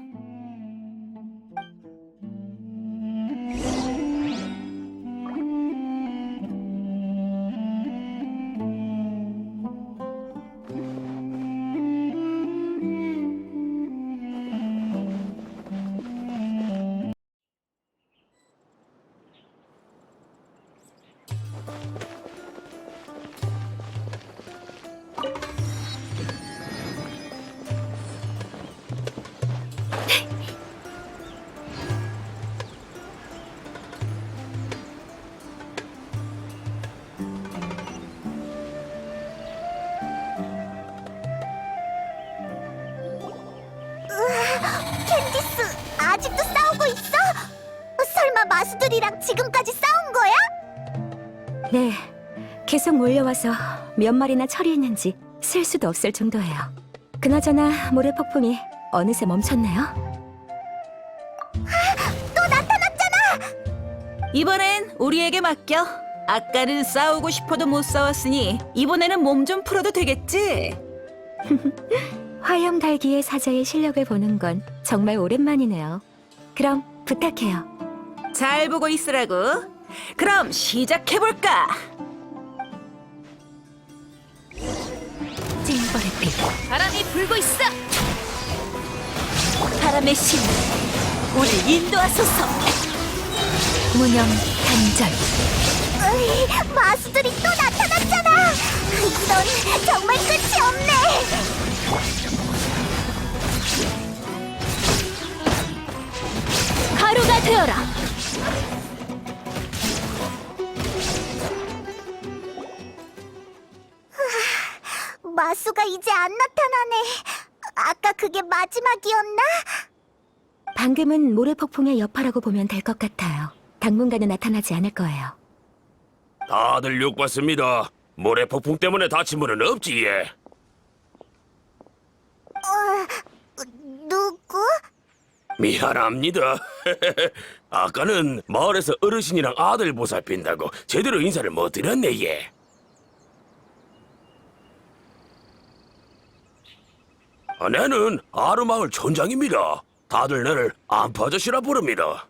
캔디스 아직도 싸우고 있어? 설마 마수들이랑 지금까지 싸운 거야? 네, 계속 몰려와서 몇 마리나 처리했는지 셀 수도 없을 정도예요. 그나저나 모래 폭풍이 어느새 멈췄네요. 또 나타났잖아! 이번엔 우리에게 맡겨. 아까는 싸우고 싶어도 못 싸웠으니 이번에는 몸 좀 풀어도 되겠지? 화염달기의 사자의 실력을 보는 건 정말 오랜만이네요. 그럼 부탁해요. 잘 보고 있으라고. 그럼 시작해볼까? 찡벌의 빛. 바람이 불고 있어. 바람의 신, 우리 인도하소서. 무념 단절. 으이, 마수들이 또 나타났잖아. 이런 정말 끝이 없네. 가루가 되어라. 마수가 이제 안 나타나네. 아까 그게 마지막이었나? 방금은 모래폭풍의 여파라고 보면 될 것 같아요. 당분간은 나타나지 않을 거예요. 다들 욕받습니다. 모래폭풍 때문에 다친 분은 없지, 예. 누구? 미안합니다. 아까는 마을에서 어르신이랑 아들 보살핀다고 제대로 인사를 못 드렸네, 예. 나는 아르마을 촌장입니다. 다들 나를 안파 아저씨라 부릅니다.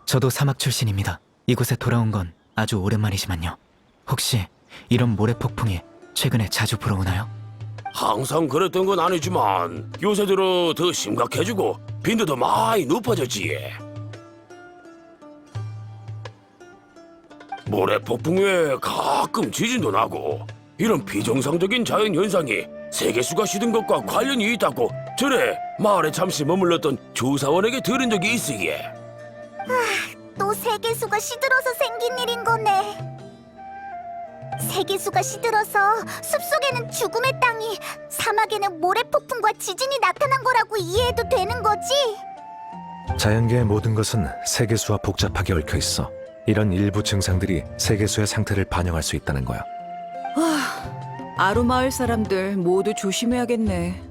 저도 사막 출신입니다. 이곳에 돌아온 건 아주 오랜만이지만요. 혹시 이런 모래폭풍이 최근에 자주 불어오나요? 항상 그랬던 건 아니지만 요새 들어 더 심각해지고 빈도도 많이 높아졌지. 예. 모래폭풍 외에 가끔 지진도 나고 이런 비정상적인 자연현상이 세계수가 시든 것과 관련이 있다고 전에 마을에 잠시 머물렀던 조사원에게 들은 적이 있으기에. 또 세계수가 시들어서 생긴 일인 거네. 세계수가 시들어서 숲속에는 죽음의 땅이, 사막에는 모래폭풍과 지진이 나타난 거라고 이해해도 되는 거지? 자연계의 모든 것은 세계수와 복잡하게 얽혀 있어. 이런 일부 증상들이 세계수의 상태를 반영할 수 있다는 거야. 아루마을 사람들 모두 조심해야겠네.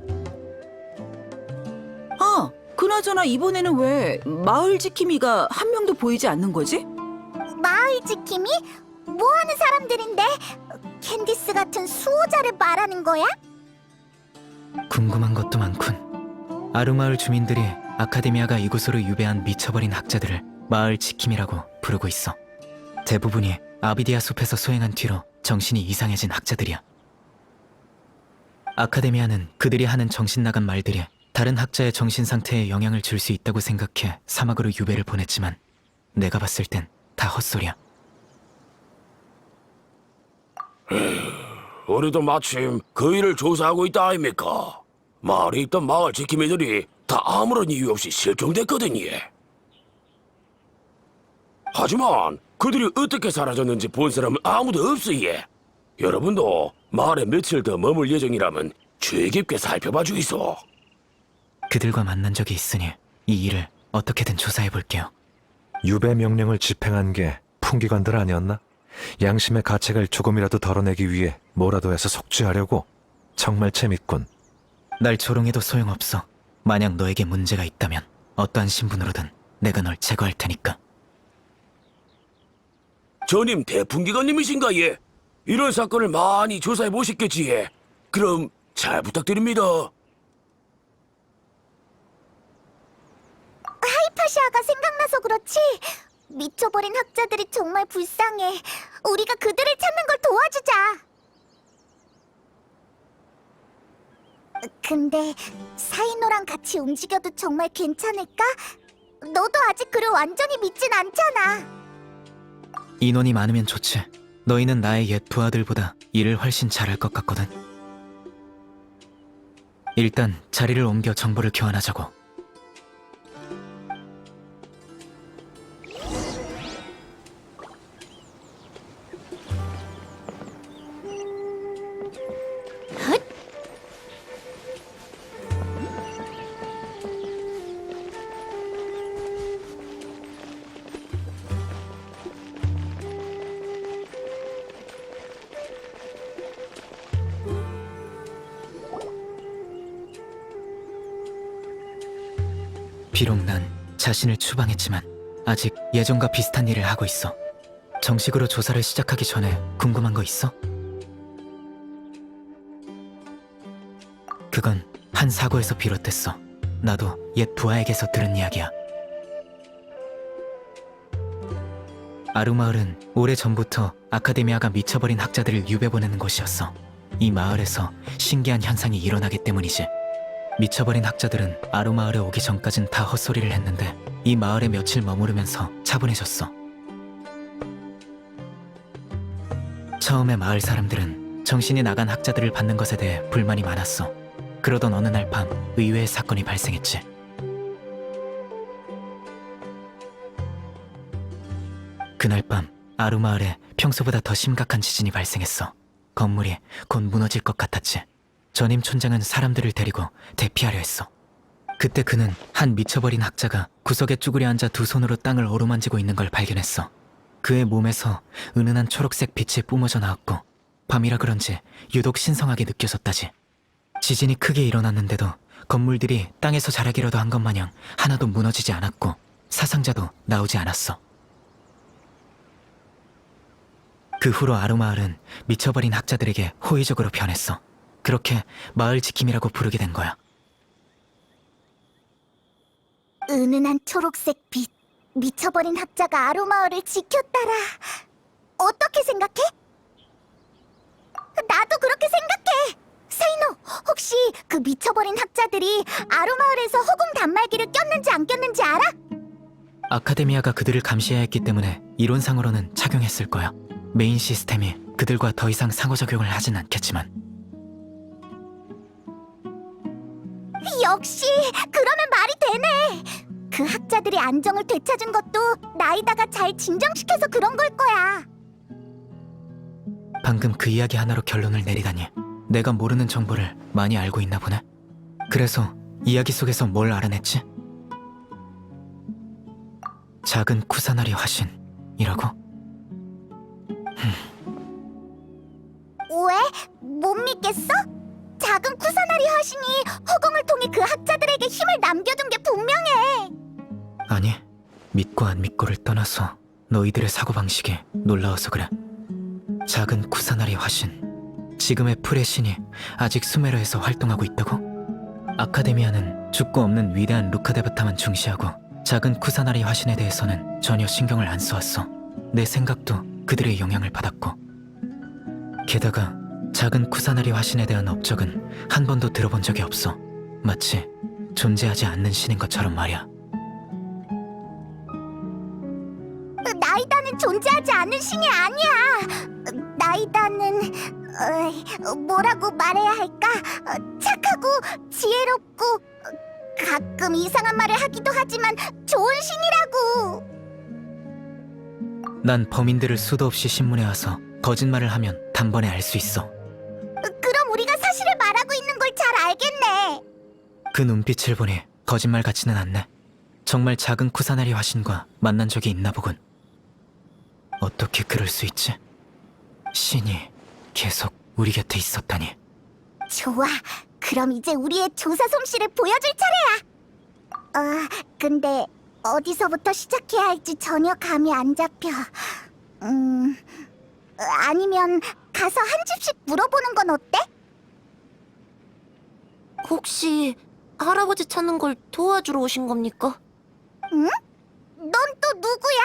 아, 그나저나 이번에는 왜 마을 지킴이가 한 명도 보이지 않는 거지? 마을 지킴이? 뭐 하는 사람들인데? 캔디스 같은 수호자를 말하는 거야? 궁금한 것도 많군. 아루마을 주민들이 아카데미아가 이곳으로 유배한 미쳐버린 학자들을 마을 지킴이라고 부르고 있어. 대부분이 아비디아 숲에서 소행한 뒤로 정신이 이상해진 학자들이야. 아카데미아는 그들이 하는 정신 나간 말들이 다른 학자의 정신 상태에 영향을 줄 수 있다고 생각해 사막으로 유배를 보냈지만 내가 봤을 땐 다 헛소리야. 우리도 마침 그 일을 조사하고 있다 아닙니까? 마을에 있던 마을 지킴이들이 다 아무런 이유 없이 실종됐거든요. 하지만 그들이 어떻게 사라졌는지 본 사람은 아무도 없어요. 여러분도 마을에 며칠 더 머물 예정이라면 주의 깊게 살펴봐 주이소. 그들과 만난 적이 있으니 이 일을 어떻게든 조사해 볼게요. 유배 명령을 집행한 게 풍기관들 아니었나? 양심의 가책을 조금이라도 덜어내기 위해 뭐라도 해서 속죄하려고. 정말 재밌군. 날 조롱해도 소용없어. 만약 너에게 문제가 있다면 어떠한 신분으로든 내가 널 제거할 테니까. 전임 대풍기관님이신가 예? 이런 사건을 많이 조사해 보셨겠지 예? 그럼 잘 부탁드립니다. 하이파시아가 생각나서 그렇지? 미쳐버린 학자들이 정말 불쌍해. 우리가 그들을 찾는 걸 도와주자. 근데 사이노랑 같이 움직여도 정말 괜찮을까? 너도 아직 그를 완전히 믿진 않잖아. 인원이 많으면 좋지. 너희는 나의 옛 부하들보다 일을 훨씬 잘할 것 같거든. 일단 자리를 옮겨 정보를 교환하자고. 비록 난 자신을 추방했지만 아직 예전과 비슷한 일을 하고 있어. 정식으로 조사를 시작하기 전에 궁금한 거 있어? 그건 한 사고에서 비롯됐어. 나도 옛 부하에게서 들은 이야기야. 아루마을은 오래전부터 아카데미아가 미쳐버린 학자들을 유배 보내는 곳이었어. 이 마을에서 신기한 현상이 일어나기 때문이지. 미쳐버린 학자들은 아루마을에 오기 전까진 다 헛소리를 했는데 이 마을에 며칠 머무르면서 차분해졌어. 처음에 마을 사람들은 정신이 나간 학자들을 받는 것에 대해 불만이 많았어. 그러던 어느 날 밤 의외의 사건이 발생했지. 그날 밤 아루마을에 평소보다 더 심각한 지진이 발생했어. 건물이 곧 무너질 것 같았지. 전임 촌장은 사람들을 데리고 대피하려 했어. 그때 그는 한 미쳐버린 학자가 구석에 쭈그려 앉아 두 손으로 땅을 어루만지고 있는 걸 발견했어. 그의 몸에서 은은한 초록색 빛이 뿜어져 나왔고 밤이라 그런지 유독 신성하게 느껴졌다지. 지진이 크게 일어났는데도 건물들이 땅에서 자라기라도 한 것 마냥 하나도 무너지지 않았고 사상자도 나오지 않았어. 그 후로 아루마을은 미쳐버린 학자들에게 호의적으로 변했어. 그렇게 마을 지킴이라고 부르게 된 거야. 은은한 초록색 빛. 미쳐버린 학자가 아루마을을 지켰다라. 어떻게 생각해? 나도 그렇게 생각해. 세이노, 혹시 그 미쳐버린 학자들이 아루마을에서 허공 단말기를 꼈는지 안 꼈는지 알아? 아카데미아가 그들을 감시해야 했기 때문에 이론상으로는 착용했을 거야. 메인 시스템이 그들과 더 이상 상호작용을 하진 않겠지만. 역시 그러면 말이 되네. 그 학자들이 안정을 되찾은 것도 나이다가 잘 진정시켜서 그런 걸 거야. 방금 그 이야기 하나로 결론을 내리다니. 내가 모르는 정보를 많이 알고 있나 보네. 그래서 이야기 속에서 뭘 알아냈지? 작은 쿠사나리 화신이라고? 왜? 못 믿겠어? 작은 쿠사나리 화신이 허공을 통해 그 학자들에게 힘을 남겨둔 게 분명해. 아니, 믿고 안 믿고를 떠나서 너희들의 사고방식이 놀라워서 그래. 작은 쿠사나리 화신, 지금의 풀의 신이 아직 수메르에서 활동하고 있다고? 아카데미아는 죽고 없는 위대한 루카데바타만 중시하고 작은 쿠사나리 화신에 대해서는 전혀 신경을 안 써왔어. 내 생각도 그들의 영향을 받았고. 게다가 작은 쿠사나리 화신에 대한 업적은 한 번도 들어본 적이 없어. 마치 존재하지 않는 신인 것처럼 말이야. 나이다는 존재하지 않는 신이 아니야. 나이다는 뭐라고 말해야 할까? 착하고 지혜롭고 가끔 이상한 말을 하기도 하지만 좋은 신이라고. 난 범인들을 수도 없이 신문에 와서 거짓말을 하면 단번에 알 수 있어. 그럼 우리가 사실을 말하고 있는 걸 잘 알겠네. 그 눈빛을 보니 거짓말 같지는 않네. 정말 작은 쿠사나리 화신과 만난 적이 있나 보군. 어떻게 그럴 수 있지? 신이 계속 우리 곁에 있었다니. 좋아. 그럼 이제 우리의 조사 솜씨를 보여줄 차례야. 근데 어디서부터 시작해야 할지 전혀 감이 안 잡혀. 아니면 가서 한 집씩 물어보는 건 어때? 혹시 할아버지 찾는 걸 도와주러 오신 겁니까? 응? 넌 또 누구야?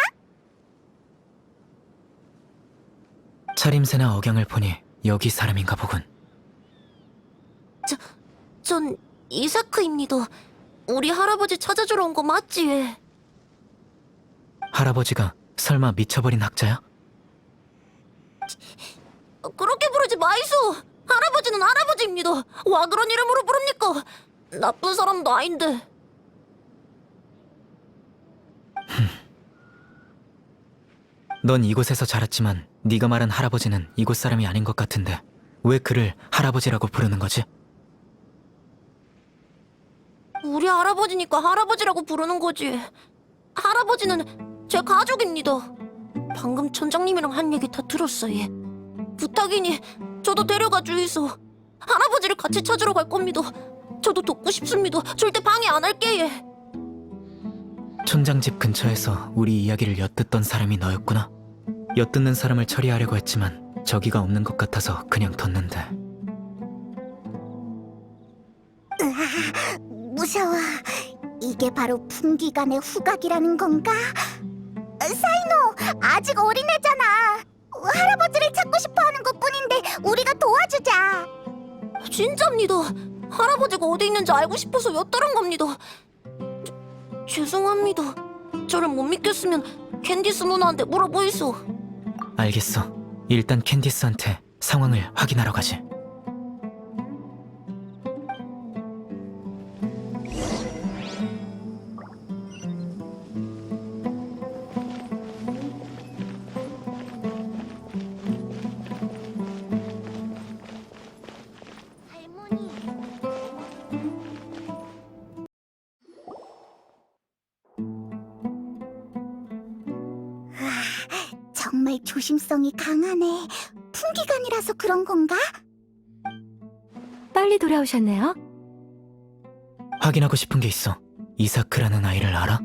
차림새나 억양을 보니 여기 사람인가 보군. 전 이사크입니다. 우리 할아버지 찾아주러 온 거 맞지? 할아버지가 설마 미쳐버린 학자야? 그렇게 부르지 마이소. 할아버지는 할아버지입니다. 와 그런 이름으로 부릅니까? 나쁜 사람도 아닌데. 넌 이곳에서 자랐지만 네가 말한 할아버지는 이곳 사람이 아닌 것 같은데 왜 그를 할아버지라고 부르는 거지? 우리 할아버지니까 할아버지라고 부르는 거지. 할아버지는 제 가족입니다. 방금 촌장님이랑 한 얘기 다 들었어요. 부탁이니 저도 데려가 주이소. 할아버지를 같이 찾으러 갈 겁니다. 저도 돕고 싶습니다. 절대 방해 안 할게요. 촌장 집 근처에서 우리 이야기를 엿듣던 사람이 너였구나. 엿듣는 사람을 처리하려고 했지만 저기가 없는 것 같아서 그냥 뒀는데. 무서워. 이게 바로 풍기간의 후각이라는 건가? 사이노, 아직 어린애잖아. 할아버지를 찾고 싶어하는 것뿐인데 우리가 도와주자. 진짜입니다. 할아버지가 어디 있는지 알고 싶어서 엿들은 겁니다. 죄송합니다. 저를 못 믿겠으면 캔디스 누나한테 물어보이소. 알겠어. 일단 캔디스한테 상황을 확인하러 가지. 할머니. 정말 조심성이 강하네. 풍기간이라서 그런 건가? 빨리 돌아오셨네요. 확인하고 싶은 게 있어. 이사크라는 아이를 알아?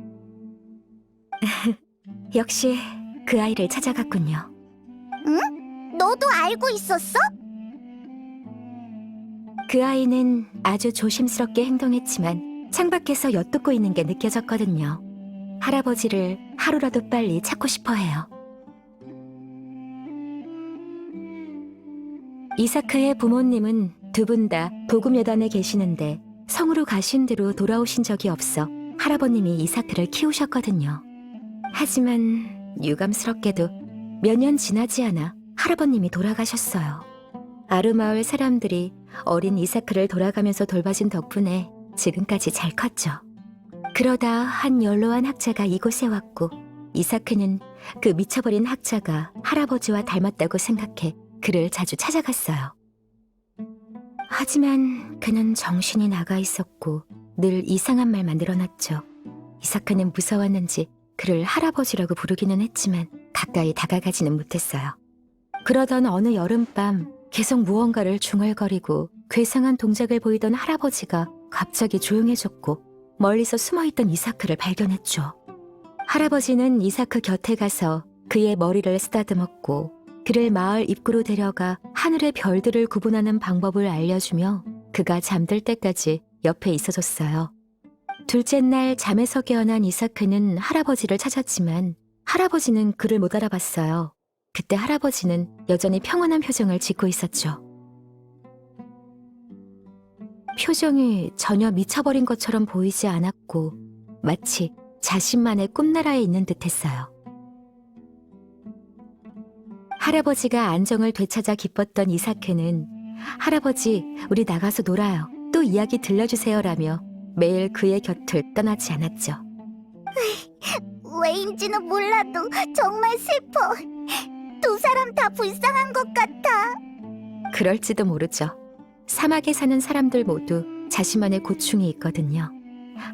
역시 그 아이를 찾아갔군요. 너도 알고 있었어? 그 아이는 아주 조심스럽게 행동했지만 창밖에서 엿듣고 있는 게 느껴졌거든요. 할아버지를 하루라도 빨리 찾고 싶어 해요. 이사크의 부모님은 두 분 다 도금여단에 계시는데 성으로 가신 뒤로 돌아오신 적이 없어 할아버님이 이사크를 키우셨거든요. 하지만 유감스럽게도 몇 년 지나지 않아 할아버님이 돌아가셨어요. 아르마을 사람들이 어린 이사크를 돌아가면서 돌봐준 덕분에 지금까지 잘 컸죠. 그러다 한 연로한 학자가 이곳에 왔고 이사크는 그 미쳐버린 학자가 할아버지와 닮았다고 생각해 그를 자주 찾아갔어요. 하지만 그는 정신이 나가 있었고 늘 이상한 말만 늘어났죠. 이사크는 무서웠는지 그를 할아버지라고 부르기는 했지만 가까이 다가가지는 못했어요. 그러던 어느 여름밤 계속 무언가를 중얼거리고 괴상한 동작을 보이던 할아버지가 갑자기 조용해졌고 멀리서 숨어있던 이사크를 발견했죠. 할아버지는 이사크 곁에 가서 그의 머리를 쓰다듬었고 그를 마을 입구로 데려가 하늘의 별들을 구분하는 방법을 알려주며 그가 잠들 때까지 옆에 있어줬어요. 둘째 날 잠에서 깨어난 이사크는 할아버지를 찾았지만 할아버지는 그를 못 알아봤어요. 그때 할아버지는 여전히 평온한 표정을 짓고 있었죠. 표정이 전혀 미쳐버린 것처럼 보이지 않았고 마치 자신만의 꿈나라에 있는 듯했어요. 할아버지가 안정을 되찾아 기뻤던 이사크는 할아버지, 우리 나가서 놀아요. 또 이야기 들려주세요라며 매일 그의 곁을 떠나지 않았죠. 왜인지는 몰라도 정말 슬퍼. 두 사람 다 불쌍한 것 같아. 그럴지도 모르죠. 사막에 사는 사람들 모두 자신만의 고충이 있거든요.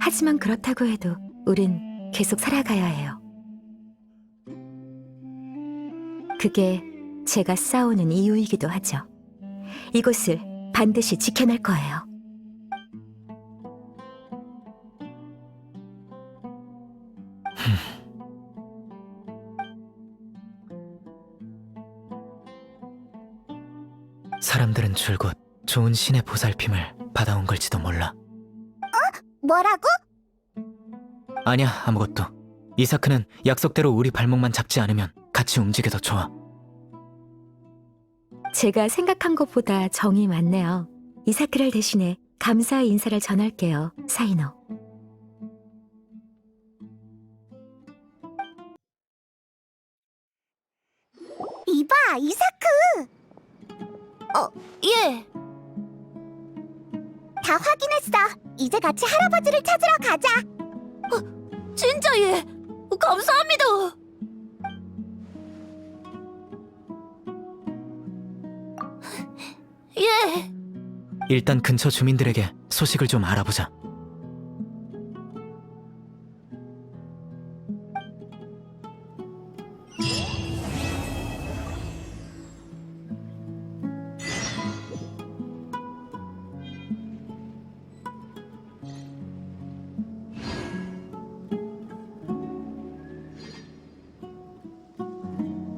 하지만 그렇다고 해도 우린 계속 살아가야 해요. 그게 제가 싸우는 이유이기도 하죠. 이곳을 반드시 지켜낼 거예요. 사람들은 줄곧 좋은 신의 보살핌을 받아온 걸지도 몰라. 뭐라고? 아니야, 아무것도. 이사크는 약속대로 우리 발목만 잡지 않으면 같이 움직여도 좋아. 제가 생각한 것보다 정이 많네요. 이사크를 대신해 감사의 인사를 전할게요, 사이노. 이봐, 이사크! 예. 다 확인했어. 이제 같이 할아버지를 찾으러 가자. 진짜 예. 감사합니다. 예. 일단 근처 주민들에게 소식을 좀 알아보자.